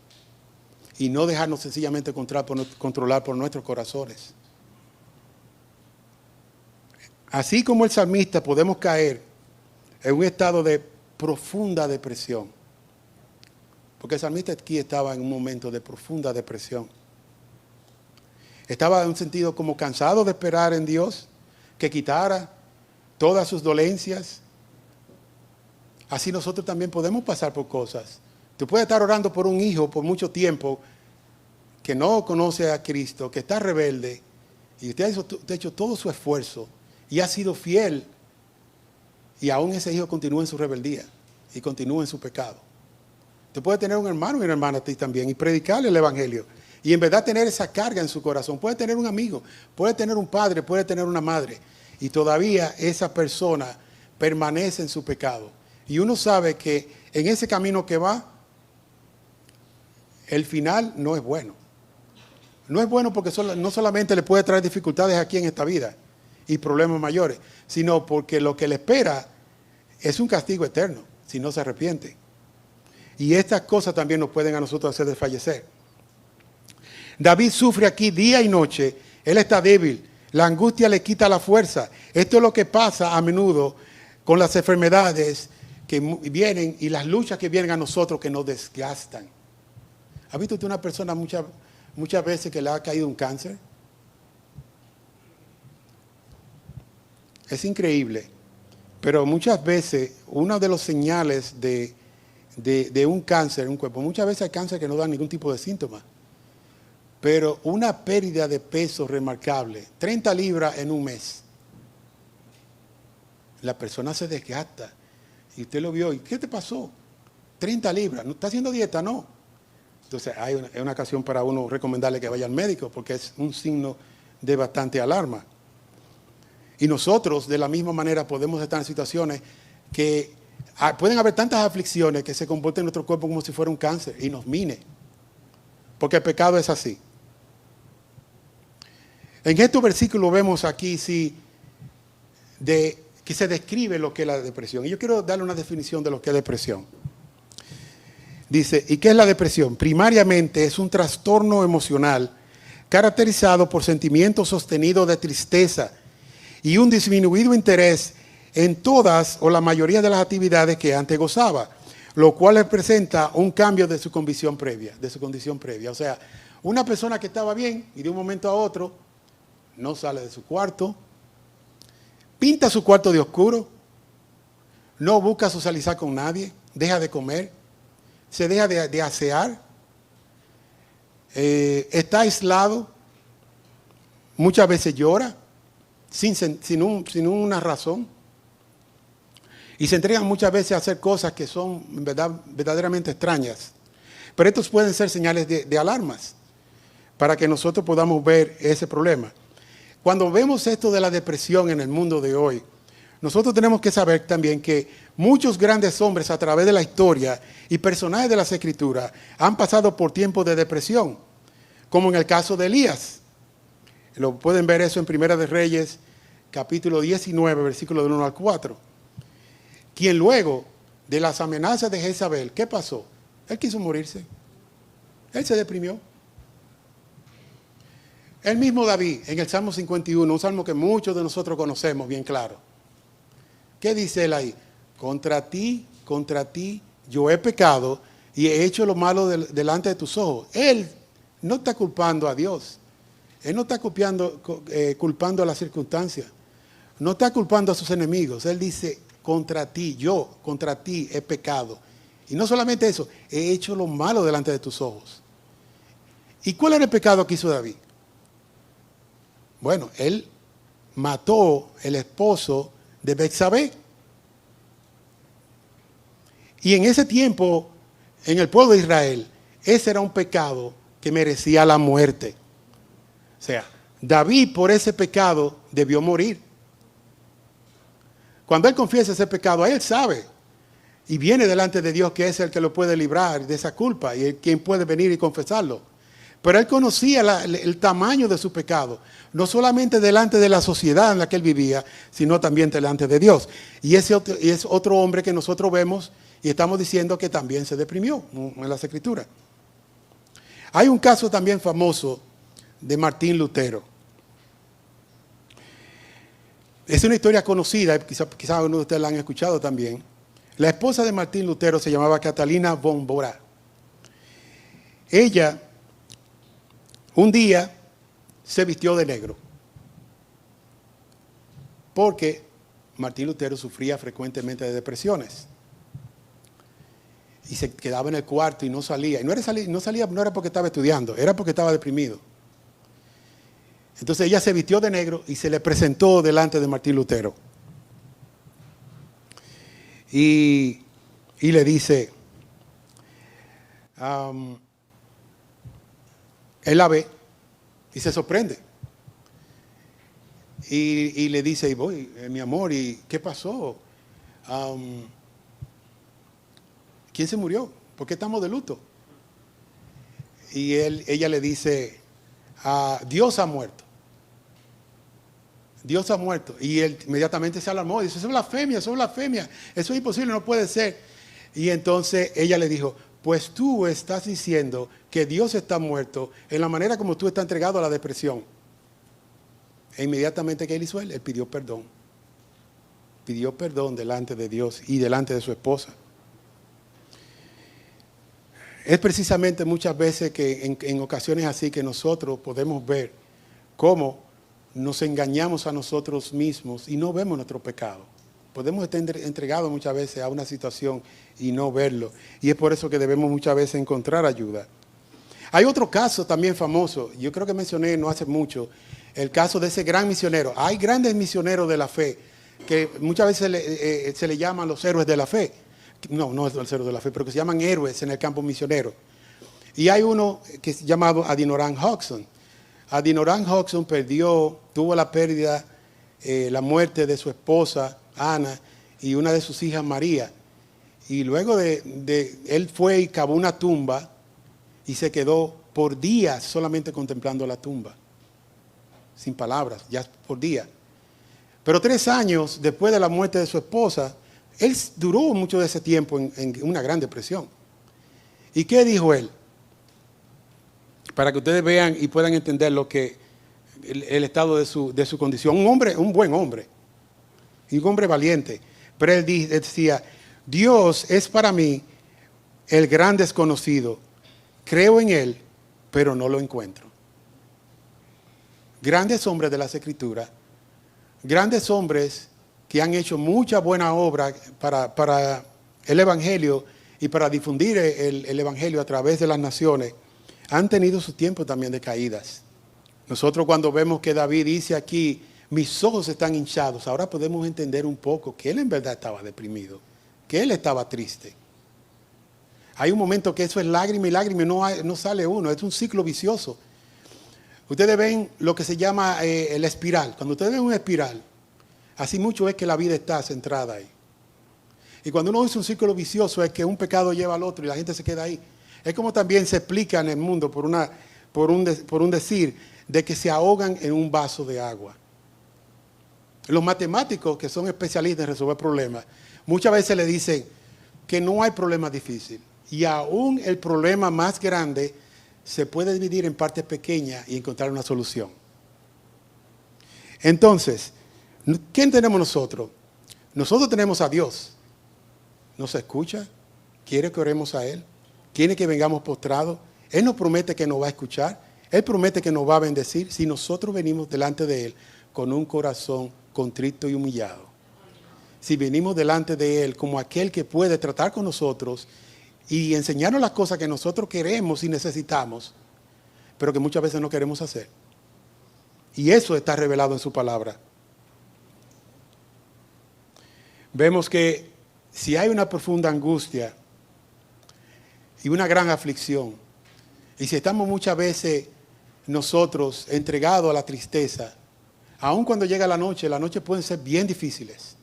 y no dejarnos sencillamente controlar por nuestros corazones. Así como el salmista podemos caer en un estado de profunda depresión, porque el salmista aquí estaba en un momento de profunda depresión. Estaba en un sentido como cansado de esperar en Dios que quitara todas sus dolencias. Así nosotros también podemos pasar por cosas Tú puedes estar orando por un hijo por mucho tiempo que no conoce a Cristo, que está rebelde, y usted ha hecho todo su esfuerzo y ha sido fiel, y aún ese hijo continúa en su rebeldía y continúa en su pecado. Usted puede tener un hermano y una hermana a ti también y predicarle el evangelio y en verdad tener esa carga en su corazón. Puede tener un amigo, puede tener un padre, puede tener una madre, y todavía esa persona permanece en su pecado. Y uno sabe que en ese camino que va, el final no es bueno. No es bueno porque no solamente le puede traer dificultades aquí en esta vida y problemas mayores, sino porque lo que le espera es un castigo eterno si no se arrepiente. Y estas cosas también nos pueden a nosotros hacer desfallecer. David sufre aquí día y noche. Él está débil. La angustia le quita la fuerza. Esto es lo que pasa a menudo con las enfermedades que vienen y las luchas que vienen a nosotros que nos desgastan. ¿Ha visto usted una persona muchas veces que le ha caído un cáncer? Es increíble, pero muchas veces uno de los señales de un cáncer en un cuerpo, muchas veces hay cáncer que no dan ningún tipo de síntoma, pero una pérdida de peso remarcable, 30 libras en un mes, la persona se desgasta y usted lo vio, ¿y qué te pasó? 30 libras, ¿no está haciendo dieta? No. Entonces es una ocasión para uno recomendarle que vaya al médico porque es un signo de bastante alarma. Y nosotros de la misma manera podemos estar en situaciones que pueden haber tantas aflicciones que se comporten en nuestro cuerpo como si fuera un cáncer y nos mine. Porque el pecado es así. En estos versículos vemos aquí que se describe lo que es la depresión. Y yo quiero darle una definición de lo que es depresión. Dice, ¿y qué es la depresión? Primariamente es un trastorno emocional caracterizado por sentimientos sostenidos de tristeza y un disminuido interés en todas o la mayoría de las actividades que antes gozaba, lo cual representa un cambio de su condición previa, O sea, una persona que estaba bien y de un momento a otro no sale de su cuarto, pinta su cuarto de oscuro, no busca socializar con nadie, deja de comer, se deja de asear, está aislado, muchas veces llora sin una razón y se entregan muchas veces a hacer cosas que son verdaderamente extrañas. Pero estos pueden ser señales de alarmas para que nosotros podamos ver ese problema. Cuando vemos esto de la depresión en el mundo de hoy, nosotros tenemos que saber también que muchos grandes hombres a través de la historia y personajes de las Escrituras han pasado por tiempos de depresión, como en el caso de Elías. Lo pueden ver eso en Primera de Reyes, capítulo 19, versículo del 1 al 4. Quien luego de las amenazas de Jezabel, ¿qué pasó? Él quiso morirse. Él se deprimió. El mismo David, en el Salmo 51, un salmo que muchos de nosotros conocemos bien claro. ¿Qué dice él ahí? Contra ti, yo he pecado y he hecho lo malo delante de tus ojos. Él no está culpando a Dios. Él no está culpando a las circunstancias. No está culpando a sus enemigos. Él dice, contra ti he pecado. Y no solamente eso, he hecho lo malo delante de tus ojos. ¿Y cuál era el pecado que hizo David? Bueno, él mató el esposo de Betsabé. Y en ese tiempo, en el pueblo de Israel, ese era un pecado que merecía la muerte. O sea, David por ese pecado debió morir. Cuando él confiesa ese pecado, él sabe y viene delante de Dios que es el que lo puede librar de esa culpa y el quien puede venir y confesarlo. Pero él conocía el tamaño de su pecado, no solamente delante de la sociedad en la que él vivía, sino también delante de Dios. Y ese es otro hombre que nosotros vemos y estamos diciendo que también se deprimió en las Escrituras. Hay un caso también famoso de Martín Lutero. Es una historia conocida, quizás algunos de ustedes la han escuchado también. La esposa de Martín Lutero se llamaba Catalina von Bora. Ella un día se vistió de negro porque Martín Lutero sufría frecuentemente de depresiones. y se quedaba en el cuarto y no salía. Y no era porque estaba estudiando, era porque estaba deprimido. Entonces ella se vistió de negro y se le presentó delante de Martín Lutero. Y le dice, él la ve y se sorprende. Y le dice, y voy, mi amor, ¿y qué pasó? ¿Quién se murió? ¿Por qué estamos de luto? Y ella le dice, Dios ha muerto. Dios ha muerto. Y él inmediatamente se alarmó. Dice, eso es blasfemia, eso es blasfemia. Eso es imposible, no puede ser. Y entonces ella le dijo, pues tú estás diciendo que Dios está muerto en la manera como tú estás entregado a la depresión. E inmediatamente, ¿qué él hizo? Él pidió perdón. Pidió perdón delante de Dios y delante de su esposa. Es precisamente muchas veces que en ocasiones así que nosotros podemos ver cómo nos engañamos a nosotros mismos y no vemos nuestro pecado. Podemos estar entregados muchas veces a una situación y no verlo. Y es por eso que debemos muchas veces encontrar ayuda. Hay otro caso también famoso, yo creo que mencioné no hace mucho, el caso de ese gran misionero. Hay grandes misioneros de la fe que muchas veces se le llaman los héroes de la fe. No es los héroes de la fe, pero que se llaman héroes en el campo misionero. Y hay uno que es llamado Adoniram Hudson. Adoniram Hudson tuvo la pérdida, la muerte de su esposa, Ana, y una de sus hijas, María. Y luego él fue y cavó una tumba y se quedó por días solamente contemplando la tumba. Sin palabras, ya por día. Pero 3 años después de la muerte de su esposa, él duró mucho de ese tiempo en una gran depresión. ¿Y qué dijo él? Para que ustedes vean y puedan entender lo que el estado de su condición. Un buen hombre. Y un hombre valiente. Pero él decía, Dios es para mí el gran desconocido. Creo en Él, pero no lo encuentro. Grandes hombres de las Escrituras, grandes hombres que han hecho mucha buena obra para el Evangelio y para difundir el Evangelio a través de las naciones, han tenido su tiempo también de caídas. Nosotros cuando vemos que David dice aquí, mis ojos están hinchados, ahora podemos entender un poco que él en verdad estaba deprimido, que él estaba triste. Hay un momento que eso es lágrima y lágrima, no sale uno, es un ciclo vicioso. Ustedes ven lo que se llama la espiral. Cuando ustedes ven una espiral, así mucho es que la vida está centrada ahí. Y cuando uno dice un círculo vicioso es que un pecado lleva al otro y la gente se queda ahí. Es como también se explica en el mundo por un decir de que se ahogan en un vaso de agua. Los matemáticos que son especialistas en resolver problemas, muchas veces le dicen que no hay problema difícil. Y aún el problema más grande se puede dividir en partes pequeñas y encontrar una solución. Entonces, ¿quién tenemos nosotros? Nosotros tenemos a Dios. ¿Nos escucha? ¿Quiere que oremos a Él? ¿Quiere que vengamos postrados? Él nos promete que nos va a escuchar. Él promete que nos va a bendecir si nosotros venimos delante de Él con un corazón contrito y humillado. Si venimos delante de Él como aquel que puede tratar con nosotros y enseñarnos las cosas que nosotros queremos y necesitamos, pero que muchas veces no queremos hacer. Y eso está revelado en su palabra. Vemos que si hay una profunda angustia y una gran aflicción, y si estamos muchas veces nosotros entregados a la tristeza, aun cuando llega la noche, las noches pueden ser bien difíciles.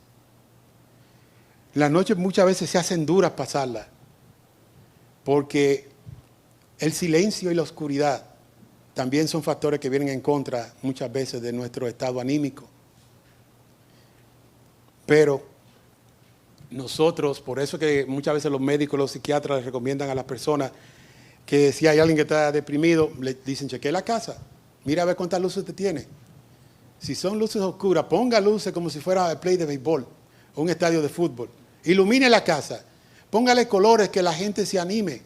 Las noches muchas veces se hacen duras pasarlas, porque el silencio y la oscuridad también son factores que vienen en contra muchas veces de nuestro estado anímico. Pero nosotros, por eso que muchas veces los médicos, los psiquiatras les recomiendan a las personas que si hay alguien que está deprimido, le dicen, chequee la casa, mira a ver cuántas luces usted tiene. Si son luces oscuras, ponga luces como si fuera el play de béisbol o un estadio de fútbol. Ilumine la casa, póngale colores que la gente se anime.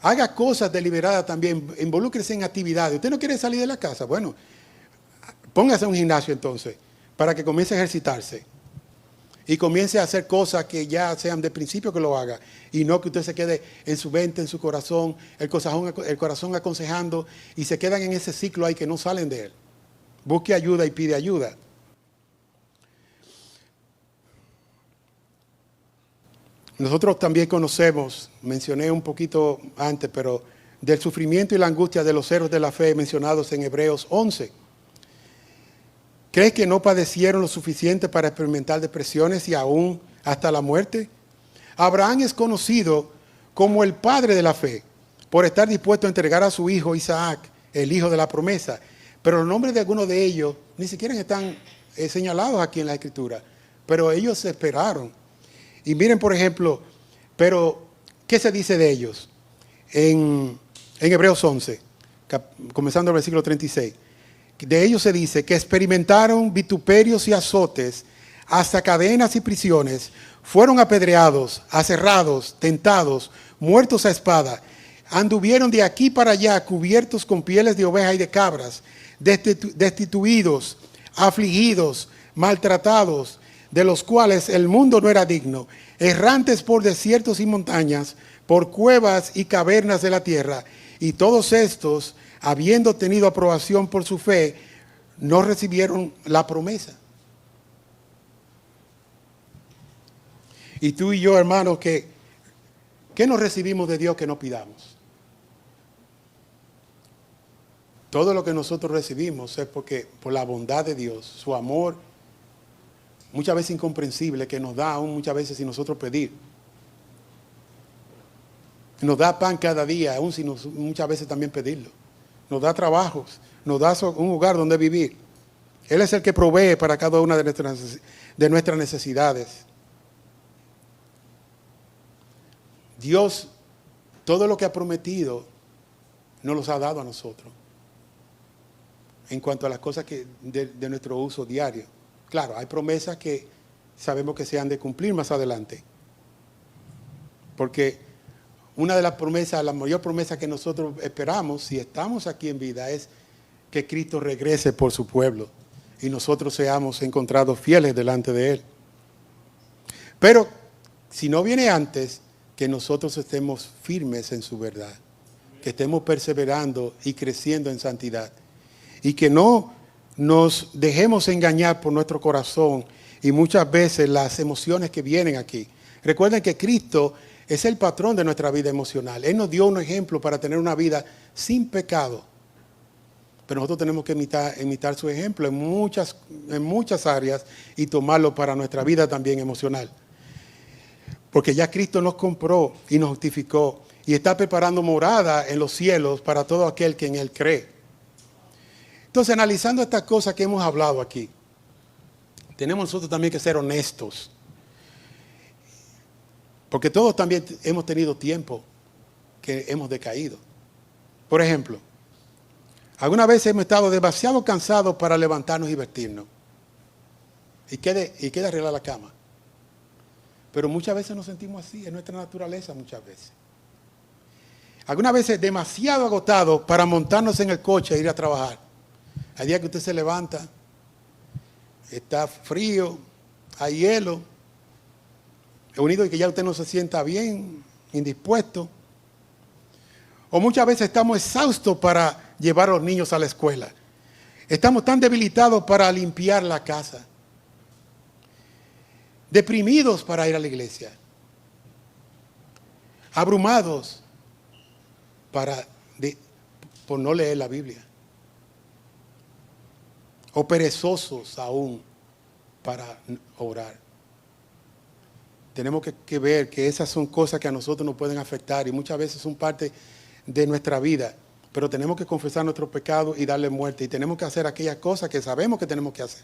Haga cosas deliberadas también, involúcrese en actividades. ¿Usted no quiere salir de la casa? Bueno, póngase a un gimnasio entonces, para que comience a ejercitarse. y comience a hacer cosas que ya sean de principio que lo haga, y no que usted se quede en su mente, en su corazón, el corazón aconsejando, y se quedan en ese ciclo ahí que no salen de él. Busque ayuda y pide ayuda. Nosotros también conocemos, mencioné un poquito antes, pero del sufrimiento y la angustia de los héroes de la fe mencionados en Hebreos 11. ¿Crees que no padecieron lo suficiente para experimentar depresiones y aún hasta la muerte? Abraham es conocido como el padre de la fe, por estar dispuesto a entregar a su hijo Isaac, el hijo de la promesa. Pero los nombres de algunos de ellos ni siquiera están señalados aquí en la Escritura. Pero ellos esperaron. Y miren, por ejemplo, pero ¿qué se dice de ellos? En Hebreos 11, comenzando el versículo 36. De ellos se dice que experimentaron vituperios y azotes, hasta cadenas y prisiones, fueron apedreados, aserrados, tentados, muertos a espada, anduvieron de aquí para allá cubiertos con pieles de oveja y de cabras, destituidos, afligidos, maltratados, de los cuales el mundo no era digno, errantes por desiertos y montañas, por cuevas y cavernas de la tierra, y todos estos, habiendo tenido aprobación por su fe, no recibieron la promesa. Y tú y yo, hermanos, ¿qué nos recibimos de Dios que no pidamos? Todo lo que nosotros recibimos es porque por la bondad de Dios, su amor, muchas veces incomprensible, que nos da aún muchas veces sin nosotros pedir. Nos da pan cada día, aún sin muchas veces también pedirlo. Nos da trabajos, nos da un lugar donde vivir. Él es el que provee para cada una de nuestras necesidades. Dios, todo lo que ha prometido, nos los ha dado a nosotros. En cuanto a las cosas de nuestro uso diario. Claro, hay promesas que sabemos que se han de cumplir más adelante. Porque una de las promesas, la mayor promesa que nosotros esperamos, si estamos aquí en vida, es que Cristo regrese por su pueblo y nosotros seamos encontrados fieles delante de Él. Pero si no viene antes, que nosotros estemos firmes en su verdad, que estemos perseverando y creciendo en santidad, y que no nos dejemos engañar por nuestro corazón y muchas veces las emociones que vienen aquí. Recuerden que Cristo es el patrón de nuestra vida emocional. Él nos dio un ejemplo para tener una vida sin pecado. Pero nosotros tenemos que imitar su ejemplo en muchas áreas y tomarlo para nuestra vida también emocional. Porque ya Cristo nos compró y nos justificó y está preparando morada en los cielos para todo aquel que en Él cree. Entonces, analizando estas cosas que hemos hablado aquí, tenemos nosotros también que ser honestos. Porque todos también hemos tenido tiempo que hemos decaído. Por ejemplo, alguna vez hemos estado demasiado cansados para levantarnos y vestirnos. Y queda arreglar la cama. Pero muchas veces nos sentimos así, es nuestra naturaleza muchas veces. Algunas veces demasiado agotados para montarnos en el coche e ir a trabajar. Hay días que usted se levanta, está frío, hay hielo, unido y que ya usted no se sienta bien, indispuesto. O muchas veces estamos exhaustos para llevar a los niños a la escuela. Estamos tan debilitados para limpiar la casa. Deprimidos para ir a la iglesia. Abrumados por no leer la Biblia. O perezosos aún para orar. Tenemos que ver que esas son cosas que a nosotros nos pueden afectar y muchas veces son parte de nuestra vida. Pero tenemos que confesar nuestros pecados y darle muerte. Y tenemos que hacer aquellas cosas que sabemos que tenemos que hacer.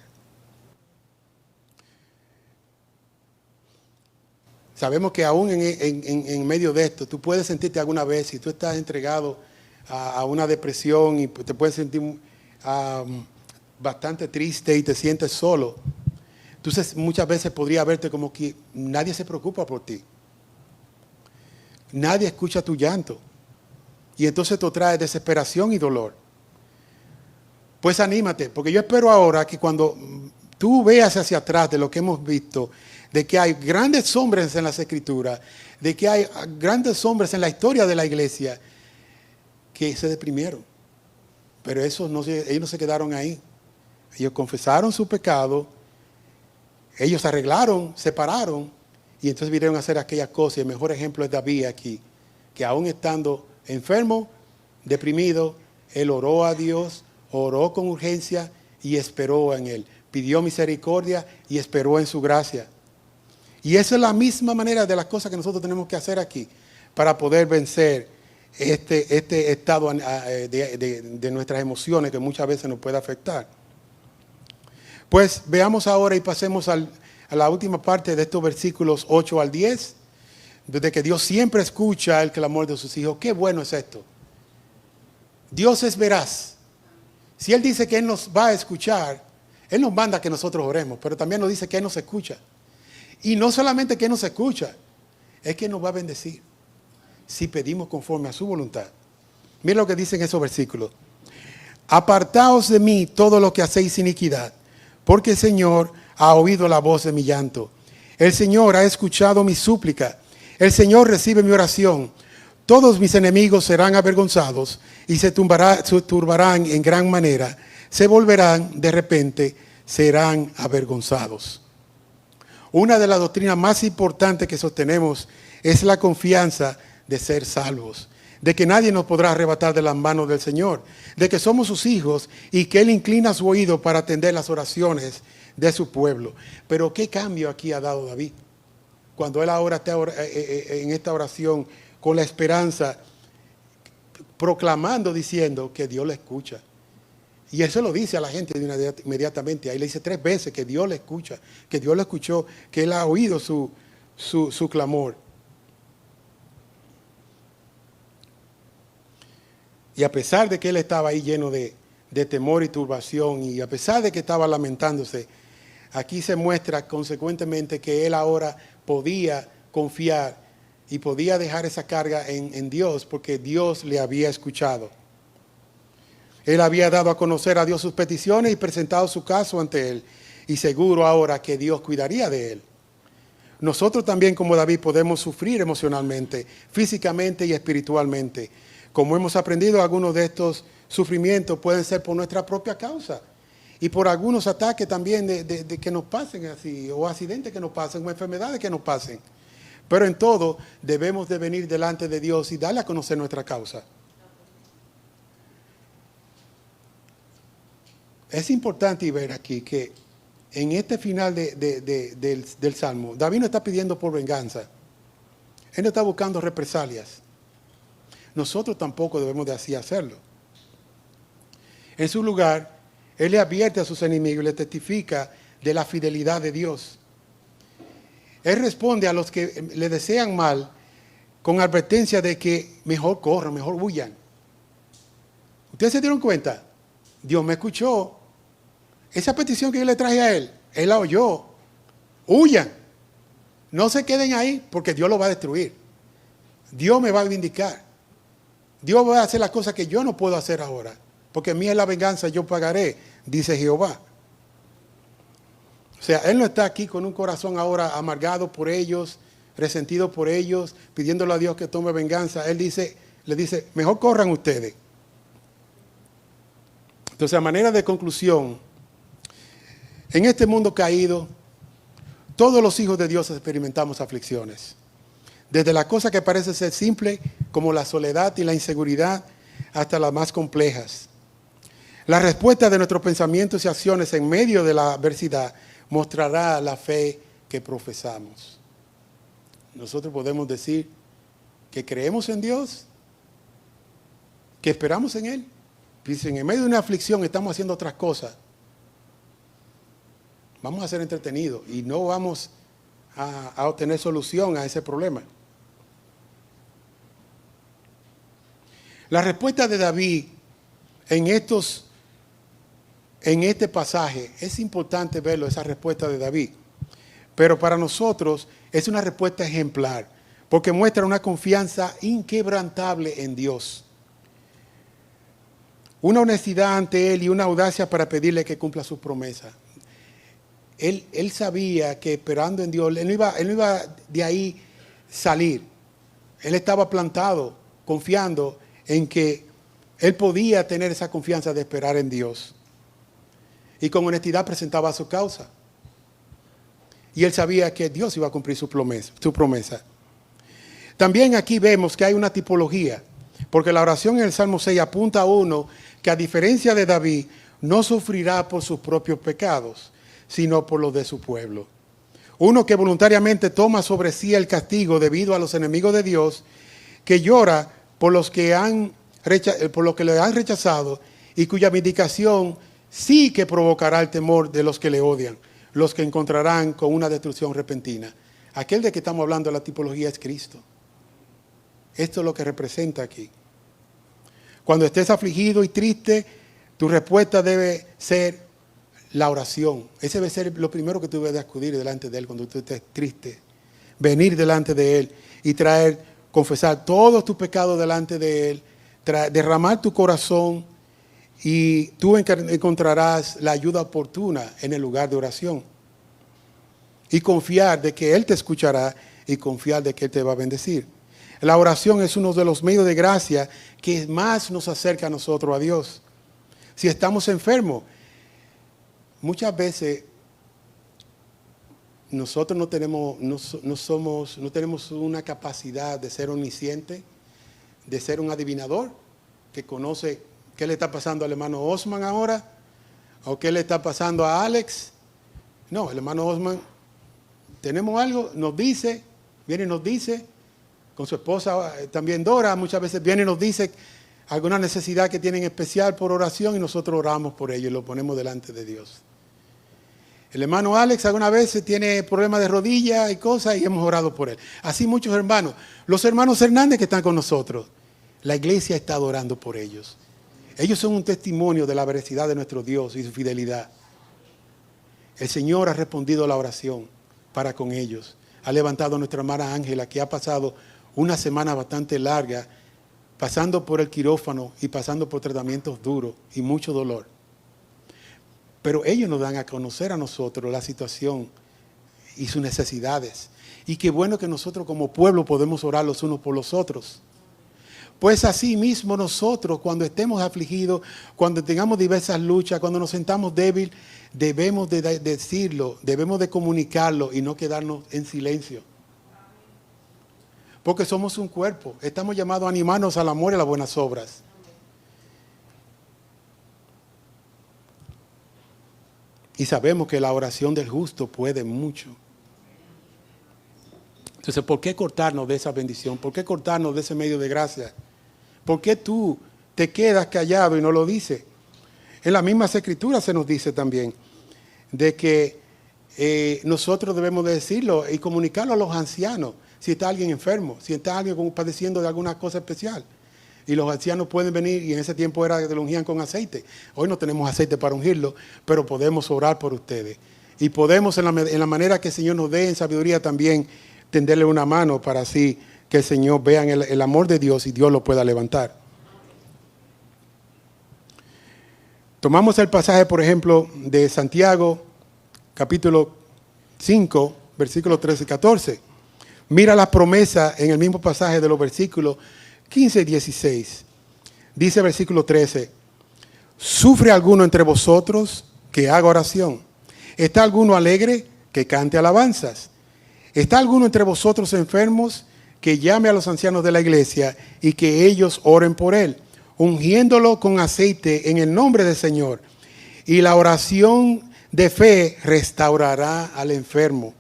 Sabemos que aún en medio de esto, tú puedes sentirte alguna vez, si tú estás entregado a una depresión y te puedes sentir bastante triste y te sientes solo. Entonces muchas veces podría verte como que nadie se preocupa por ti. Nadie escucha tu llanto. Y entonces te trae desesperación y dolor. Pues anímate, porque yo espero ahora que cuando tú veas hacia atrás de lo que hemos visto, de que hay grandes hombres en las Escrituras, de que hay grandes hombres en la historia de la iglesia que se deprimieron. Pero ellos no se quedaron ahí. Ellos confesaron su pecado, ellos arreglaron, separaron, y entonces vinieron a hacer aquellas cosas. Y el mejor ejemplo es David aquí, que aún estando enfermo, deprimido, él oró a Dios, oró con urgencia y esperó en él. Pidió misericordia y esperó en su gracia. Y esa es la misma manera de las cosas que nosotros tenemos que hacer aquí para poder vencer este estado de nuestras emociones que muchas veces nos puede afectar. Pues veamos ahora y pasemos a la última parte de estos versículos 8 al 10, desde que Dios siempre escucha el clamor de sus hijos. Qué bueno es esto. Dios es veraz. Si Él dice que Él nos va a escuchar, Él nos manda que nosotros oremos, pero también nos dice que Él nos escucha. Y no solamente que Él nos escucha, es que nos va a bendecir si pedimos conforme a su voluntad. Miren lo que dicen esos versículos. Apartaos de mí todo lo que hacéis iniquidad, porque el Señor ha oído la voz de mi llanto. El Señor ha escuchado mi súplica. El Señor recibe mi oración. Todos mis enemigos serán avergonzados y se turbarán en gran manera. Se volverán de repente, serán avergonzados. Una de las doctrinas más importantes que sostenemos es la confianza de ser salvos, de que nadie nos podrá arrebatar de las manos del Señor, de que somos sus hijos y que Él inclina su oído para atender las oraciones de su pueblo. Pero ¿qué cambio aquí ha dado David? Cuando él ahora está en esta oración con la esperanza, proclamando, diciendo que Dios le escucha. Y eso lo dice a la gente inmediatamente. Ahí le dice 3 veces que Dios le escucha, que Dios le escuchó, que Él ha oído su clamor. Y a pesar de que él estaba ahí lleno de temor y turbación, y a pesar de que estaba lamentándose, aquí se muestra consecuentemente que él ahora podía confiar y podía dejar esa carga en Dios, porque Dios le había escuchado. Él había dado a conocer a Dios sus peticiones y presentado su caso ante Él, y seguro ahora que Dios cuidaría de él. Nosotros también, como David, podemos sufrir emocionalmente, físicamente y espiritualmente. Como hemos aprendido, algunos de estos sufrimientos pueden ser por nuestra propia causa y por algunos ataques también de que nos pasen así, o accidentes que nos pasen, o enfermedades que nos pasen. Pero en todo debemos de venir delante de Dios y darle a conocer nuestra causa. Es importante ver aquí que en este final del Salmo, David no está pidiendo por venganza. Él no está buscando represalias. Nosotros tampoco debemos de así hacerlo. En su lugar, Él le advierte a sus enemigos y le testifica de la fidelidad de Dios. Él responde a los que le desean mal con advertencia de que mejor corran, mejor huyan. ¿Ustedes se dieron cuenta? Dios me escuchó. Esa petición que yo le traje a Él la oyó. Huyan. No se queden ahí porque Dios lo va a destruir. Dios me va a vindicar. Dios va a hacer las cosas que yo no puedo hacer ahora, porque mía es la venganza, yo pagaré, dice Jehová. O sea, Él no está aquí con un corazón ahora amargado por ellos, resentido por ellos, pidiéndole a Dios que tome venganza. Él le dice, mejor corran ustedes. Entonces, a manera de conclusión, en este mundo caído, todos los hijos de Dios experimentamos aflicciones. Desde la cosa que parece ser simple, como la soledad y la inseguridad, hasta las más complejas. La respuesta de nuestros pensamientos y acciones en medio de la adversidad mostrará la fe que profesamos. Nosotros podemos decir que creemos en Dios, que esperamos en Él. Dicen, en medio de una aflicción estamos haciendo otras cosas. Vamos a ser entretenidos y no vamos a obtener solución a ese problema. La respuesta de David en este pasaje, es importante verlo, esa respuesta de David. Pero para nosotros es una respuesta ejemplar, porque muestra una confianza inquebrantable en Dios. Una honestidad ante Él y una audacia para pedirle que cumpla sus promesas. él sabía que esperando en Dios, él no iba de ahí salir. Él estaba plantado, confiando en que él podía tener esa confianza de esperar en Dios. Y con honestidad presentaba su causa. Y él sabía que Dios iba a cumplir su promesa. También aquí vemos que hay una tipología, porque la oración en el Salmo 6 apunta a uno que, a diferencia de David, no sufrirá por sus propios pecados, sino por los de su pueblo. Uno que voluntariamente toma sobre sí el castigo debido a los enemigos de Dios, que llora por los que le han rechazado y cuya vindicación sí que provocará el temor de los que le odian, los que encontrarán con una destrucción repentina. Aquel de que estamos hablando de la tipología es Cristo. Esto es lo que representa aquí. Cuando estés afligido y triste, tu respuesta debe ser la oración. Ese debe ser lo primero que tú debes de acudir delante de Él cuando tú estés triste. Venir delante de Él y confesar todos tus pecados delante de Él, derramar tu corazón, y tú encontrarás la ayuda oportuna en el lugar de oración. Y confiar de que Él te escuchará y confiar de que Él te va a bendecir. La oración es uno de los medios de gracia que más nos acerca a nosotros, a Dios. Si estamos enfermos, muchas veces nosotros no tenemos una capacidad de ser omnisciente, de ser un adivinador que conoce qué le está pasando al hermano Osman ahora, o qué le está pasando a Alex. No, el hermano Osman, tenemos algo, viene y nos dice, con su esposa también Dora, muchas veces viene y nos dice alguna necesidad que tienen especial por oración, y nosotros oramos por ello y lo ponemos delante de Dios. El hermano Alex alguna vez tiene problemas de rodilla y cosas, y hemos orado por él. Así muchos hermanos. Los hermanos Hernández que están con nosotros, la iglesia está orando por ellos. Ellos son un testimonio de la veracidad de nuestro Dios y su fidelidad. El Señor ha respondido a la oración para con ellos. Ha levantado a nuestra hermana Ángela, que ha pasado una semana bastante larga, pasando por el quirófano y pasando por tratamientos duros y mucho dolor. Pero ellos nos dan a conocer a nosotros la situación y sus necesidades. Y qué bueno que nosotros como pueblo podemos orar los unos por los otros. Pues así mismo nosotros, cuando estemos afligidos, cuando tengamos diversas luchas, cuando nos sentamos débiles, debemos de decirlo, debemos de comunicarlo y no quedarnos en silencio. Porque somos un cuerpo, estamos llamados a animarnos al amor y a las buenas obras. Y sabemos que la oración del justo puede mucho. Entonces, ¿por qué cortarnos de esa bendición? ¿Por qué cortarnos de ese medio de gracia? ¿Por qué tú te quedas callado y no lo dices? En las mismas escrituras se nos dice también de que nosotros debemos de decirlo y comunicarlo a los ancianos. Si está alguien enfermo, si está alguien padeciendo de alguna cosa especial. Y los ancianos pueden venir, y en ese tiempo era que lo ungían con aceite. Hoy no tenemos aceite para ungirlo, pero podemos orar por ustedes. Y podemos, en la manera que el Señor nos dé en sabiduría, también tenderle una mano para así que el Señor vea el amor de Dios y Dios lo pueda levantar. Tomamos el pasaje, por ejemplo, de Santiago, capítulo 5, versículos 13 y 14. Mira las promesas en el mismo pasaje de los versículos 15 y 16. Dice el versículo 13: ¿sufre alguno entre vosotros que haga oración? ¿Está alguno alegre que cante alabanzas? ¿Está alguno entre vosotros enfermos que llame a los ancianos de la iglesia y que ellos oren por él, ungiéndolo con aceite en el nombre del Señor? Y la oración de fe restaurará al enfermo,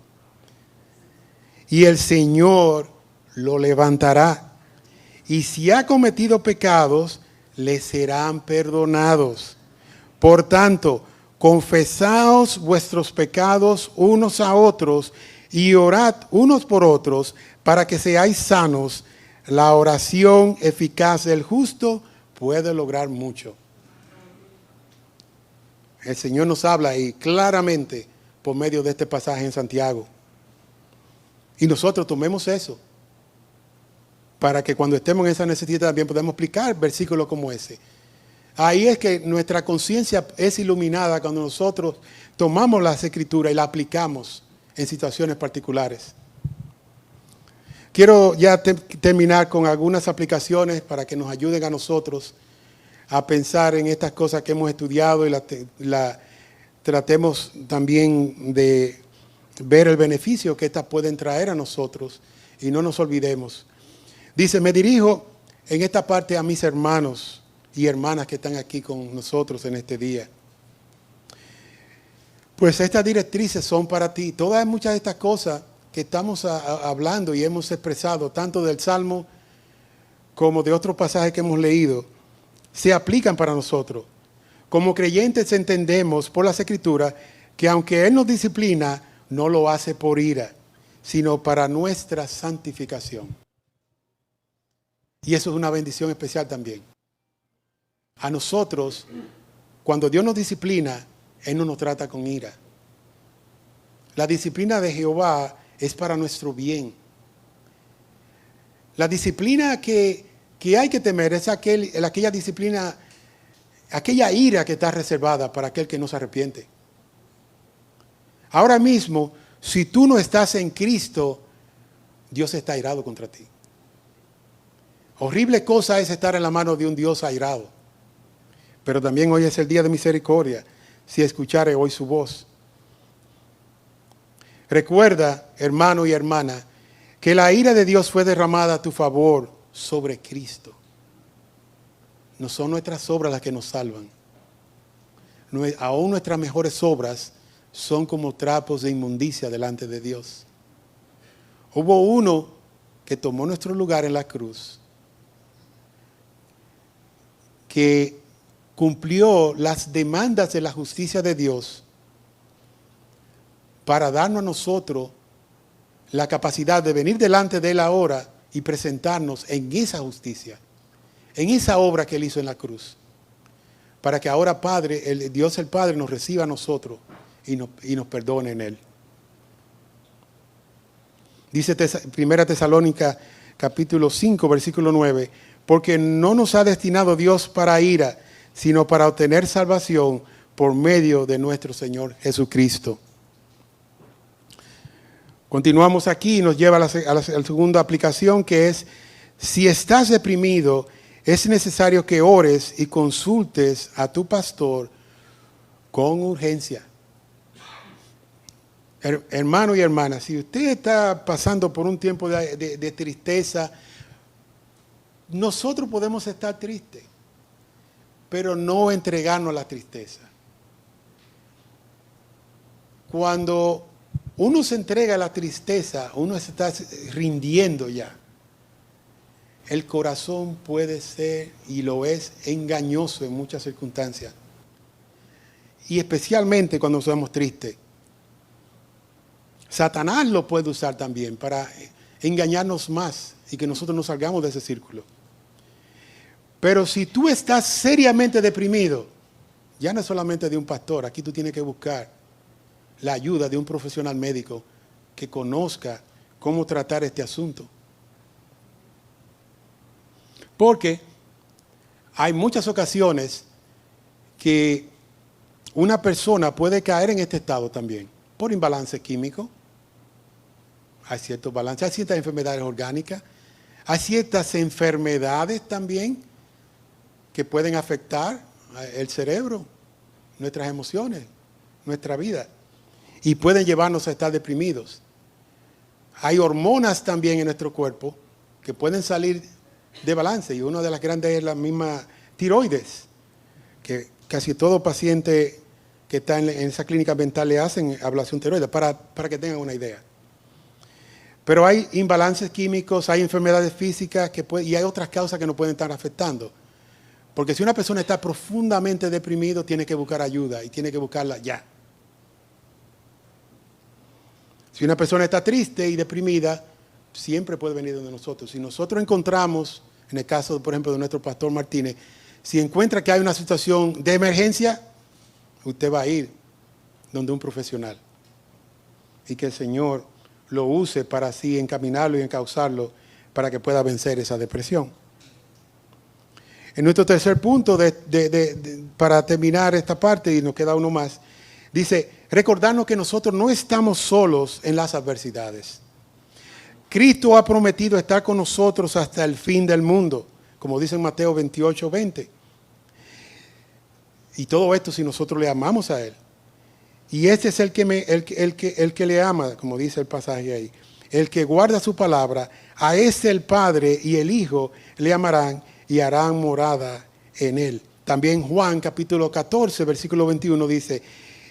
y el Señor lo levantará. Y si ha cometido pecados, le serán perdonados. Por tanto, confesaos vuestros pecados unos a otros y orad unos por otros para que seáis sanos. La oración eficaz del justo puede lograr mucho. El Señor nos habla ahí claramente por medio de este pasaje en Santiago. Y nosotros tomemos eso, para que cuando estemos en esa necesidad también podamos aplicar versículos como ese. Ahí es que nuestra conciencia es iluminada cuando nosotros tomamos las escrituras y las aplicamos en situaciones particulares. Quiero ya terminar con algunas aplicaciones para que nos ayuden a nosotros a pensar en estas cosas que hemos estudiado y tratemos también de ver el beneficio que estas pueden traer a nosotros y no nos olvidemos. Dice, me dirijo en esta parte a mis hermanos y hermanas que están aquí con nosotros en este día. Pues estas directrices son para ti. Muchas de estas cosas que estamos hablando y hemos expresado, tanto del Salmo como de otros pasajes que hemos leído, se aplican para nosotros. Como creyentes entendemos por las Escrituras que aunque Él nos disciplina, no lo hace por ira, sino para nuestra santificación. Y eso es una bendición especial también. A nosotros, cuando Dios nos disciplina, Él no nos trata con ira. La disciplina de Jehová es para nuestro bien. La disciplina que hay que temer es aquella disciplina, aquella ira que está reservada para aquel que no se arrepiente. Ahora mismo, si tú no estás en Cristo, Dios está airado contra ti. Horrible cosa es estar en la mano de un Dios airado. Pero también hoy es el día de misericordia, si escuchare hoy su voz. Recuerda, hermano y hermana, que la ira de Dios fue derramada a tu favor sobre Cristo. No son nuestras obras las que nos salvan. Aún nuestras mejores obras son como trapos de inmundicia delante de Dios. Hubo uno que tomó nuestro lugar en la cruz, que cumplió las demandas de la justicia de Dios para darnos a nosotros la capacidad de venir delante de Él ahora y presentarnos en esa justicia, en esa obra que Él hizo en la cruz, para que ahora Dios el Padre nos reciba a nosotros y nos perdone en Él. Dice 1 Tesalónica capítulo 5 versículo 9, porque no nos ha destinado Dios para ira, sino para obtener salvación por medio de nuestro Señor Jesucristo. Continuamos aquí y nos lleva a la segunda aplicación, que es, si estás deprimido, es necesario que ores y consultes a tu pastor con urgencia. Hermano y hermana, si usted está pasando por un tiempo de tristeza, nosotros podemos estar tristes, pero no entregarnos a la tristeza. Cuando uno se entrega a la tristeza, uno se está rindiendo ya. El corazón puede ser, y lo es, engañoso en muchas circunstancias. Y especialmente cuando somos tristes. Satanás lo puede usar también para engañarnos más y que nosotros no salgamos de ese círculo. Pero si tú estás seriamente deprimido, ya no es solamente de un pastor, aquí tú tienes que buscar la ayuda de un profesional médico que conozca cómo tratar este asunto. Porque hay muchas ocasiones que una persona puede caer en este estado también, por imbalance químico. Hay ciertos balances, hay ciertas enfermedades orgánicas, hay ciertas enfermedades también que pueden afectar el cerebro, nuestras emociones, nuestra vida, y pueden llevarnos a estar deprimidos. Hay hormonas también en nuestro cuerpo que pueden salir de balance, y una de las grandes es la misma tiroides, que casi todo paciente que está en esa clínica mental le hacen ablación tiroides, para que tengan una idea. Pero hay imbalances químicos, hay enfermedades físicas y hay otras causas que nos pueden estar afectando. Porque si una persona está profundamente deprimido, tiene que buscar ayuda y tiene que buscarla ya. Si una persona está triste y deprimida, siempre puede venir donde nosotros. Si nosotros encontramos, en el caso, por ejemplo, de nuestro pastor Martínez, si encuentra que hay una situación de emergencia, usted va a ir donde un profesional. Y que el Señor lo use para así encaminarlo y encauzarlo para que pueda vencer esa depresión. En nuestro tercer punto, para terminar esta parte, y nos queda uno más, dice, recordarnos que nosotros no estamos solos en las adversidades. Cristo ha prometido estar con nosotros hasta el fin del mundo, como dice en Mateo 28:20. Y todo esto si nosotros le amamos a Él. Y este es el que le ama, como dice el pasaje ahí. El que guarda su palabra, a ese el Padre y el Hijo le amarán y harán morada en Él. También Juan capítulo 14, versículo 21 dice,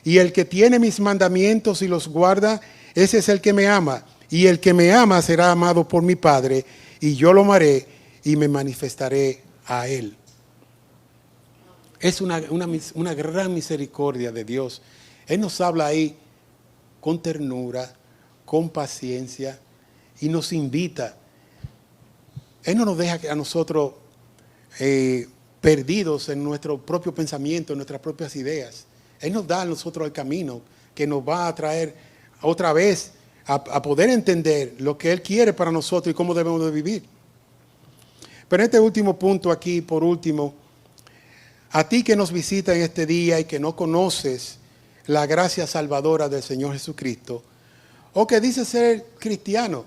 y el que tiene mis mandamientos y los guarda, ese es el que me ama. Y el que me ama será amado por mi Padre, y yo lo amaré y me manifestaré a Él. Es una gran misericordia de Dios. Él nos habla ahí con ternura, con paciencia, y nos invita. Él no nos deja a nosotros perdidos en nuestro propio pensamiento, en nuestras propias ideas. Él nos da a nosotros el camino que nos va a traer otra vez a poder entender lo que Él quiere para nosotros y cómo debemos de vivir. Pero en este último punto aquí, por último, a ti que nos visita en este día y que no conoces la gracia salvadora del Señor Jesucristo, o que dices ser cristiano,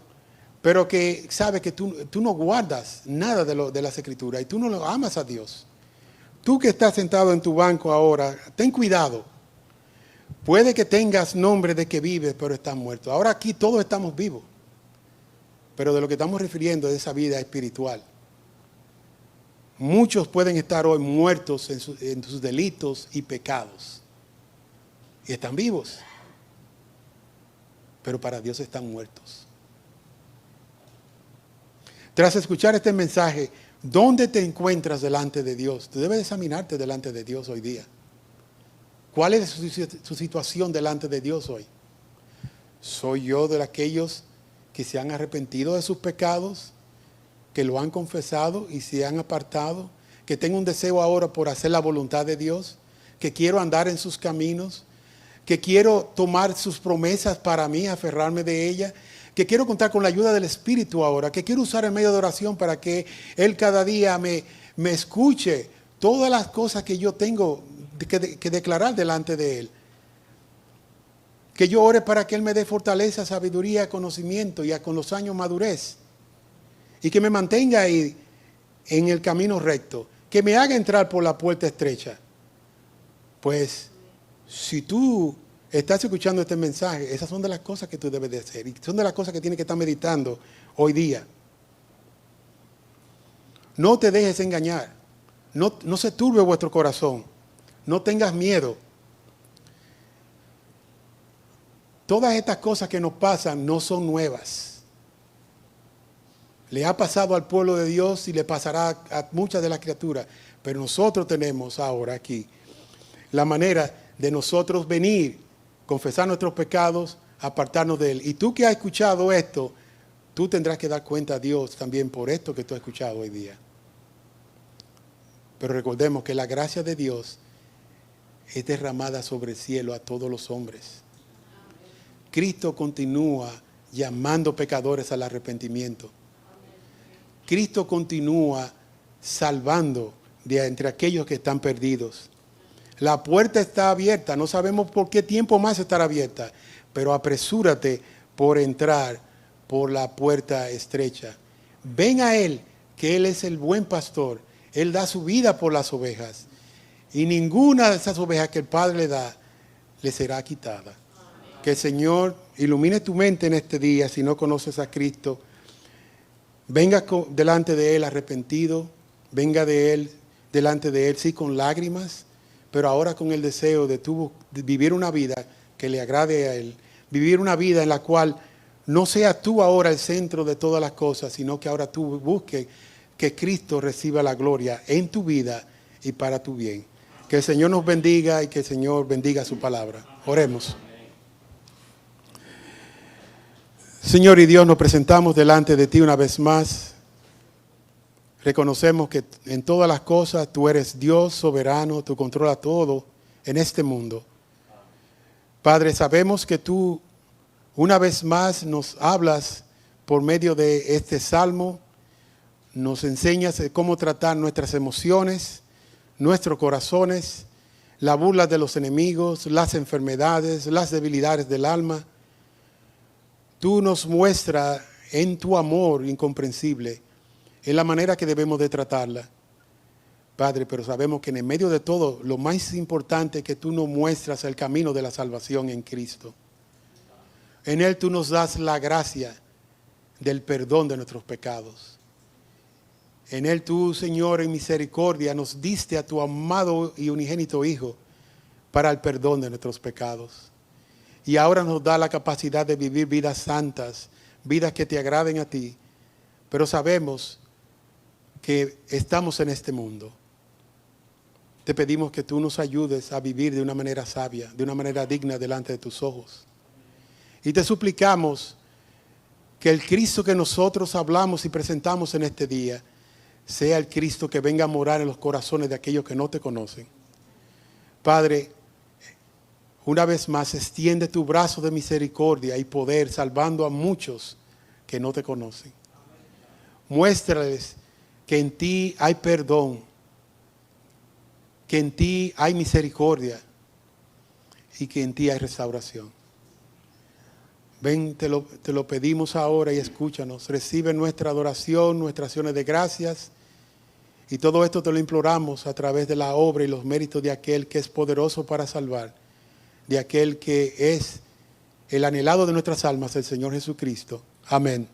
pero que sabe que tú no guardas nada de las Escrituras y tú no lo amas a Dios. Tú que estás sentado en tu banco ahora, ten cuidado. Puede que tengas nombre de que vives, pero estás muerto. Ahora aquí todos estamos vivos, pero de lo que estamos refiriendo es esa vida espiritual. Muchos pueden estar hoy muertos en sus delitos y pecados. Y están vivos. Pero para Dios están muertos. Tras escuchar este mensaje, ¿dónde te encuentras delante de Dios? Tú debes examinarte delante de Dios hoy día. ¿Cuál es su situación delante de Dios hoy? ¿Soy yo de aquellos que se han arrepentido de sus pecados? Que lo han confesado y se han apartado, que tengo un deseo ahora por hacer la voluntad de Dios, que quiero andar en sus caminos, que quiero tomar sus promesas para mí, aferrarme de ellas, que quiero contar con la ayuda del Espíritu ahora, que quiero usar el medio de oración para que Él cada día me escuche todas las cosas que yo tengo que declarar delante de Él. Que yo ore para que Él me dé fortaleza, sabiduría, conocimiento y con los años madurez. Y que me mantenga ahí en el camino recto. Que me haga entrar por la puerta estrecha. Pues, si tú estás escuchando este mensaje, esas son de las cosas que tú debes de hacer. Y son de las cosas que tienes que estar meditando hoy día. No te dejes engañar. No se turbe vuestro corazón. No tengas miedo. Todas estas cosas que nos pasan no son nuevas. Le ha pasado al pueblo de Dios y le pasará a muchas de las criaturas. Pero nosotros tenemos ahora aquí la manera de nosotros venir, confesar nuestros pecados, apartarnos de Él. Y tú que has escuchado esto, tú tendrás que dar cuenta a Dios también por esto que tú has escuchado hoy día. Pero recordemos que la gracia de Dios es derramada sobre el cielo a todos los hombres. Cristo continúa llamando pecadores al arrepentimiento. Cristo continúa salvando de entre aquellos que están perdidos. La puerta está abierta, no sabemos por qué tiempo más estará abierta, pero apresúrate por entrar por la puerta estrecha. Ven a Él, que Él es el buen pastor. Él da su vida por las ovejas. Y ninguna de esas ovejas que el Padre le da, le será quitada. Que el Señor ilumine tu mente en este día, si no conoces a Cristo. Venga delante de Él arrepentido, venga delante de Él, sí, con lágrimas, pero ahora con el deseo de vivir una vida que le agrade a Él, vivir una vida en la cual no seas tú ahora el centro de todas las cosas, sino que ahora tú busques que Cristo reciba la gloria en tu vida y para tu bien. Que el Señor nos bendiga y que el Señor bendiga su palabra. Oremos. Señor y Dios, nos presentamos delante de ti una vez más. Reconocemos que en todas las cosas tú eres Dios soberano, tú controlas todo en este mundo. Padre, sabemos que tú una vez más nos hablas por medio de este salmo, Nos enseñas cómo tratar nuestras emociones, nuestros corazones, la burla de los enemigos, las enfermedades, las debilidades del alma. Tú nos muestras en tu amor incomprensible, en la manera que debemos de tratarla. Padre, pero sabemos que en el medio de todo, lo más importante es que tú nos muestras el camino de la salvación en Cristo. En Él tú nos das la gracia del perdón de nuestros pecados. En Él tú, Señor, en misericordia, nos diste a tu amado y unigénito Hijo para el perdón de nuestros pecados. Y ahora nos da la capacidad de vivir vidas santas, vidas que te agraden a ti. Pero sabemos que estamos en este mundo. Te pedimos que tú nos ayudes a vivir de una manera sabia, de una manera digna delante de tus ojos. Y te suplicamos que el Cristo que nosotros hablamos y presentamos en este día sea el Cristo que venga a morar en los corazones de aquellos que no te conocen. Padre, una vez más, extiende tu brazo de misericordia y poder, salvando a muchos que no te conocen. Muéstrales que en ti hay perdón, que en ti hay misericordia y que en ti hay restauración. Ven, te lo pedimos ahora y escúchanos. Recibe nuestra adoración, nuestras acciones de gracias. Y todo esto te lo imploramos a través de la obra y los méritos de aquel que es poderoso para salvar, de aquel que es el anhelado de nuestras almas, el Señor Jesucristo. Amén.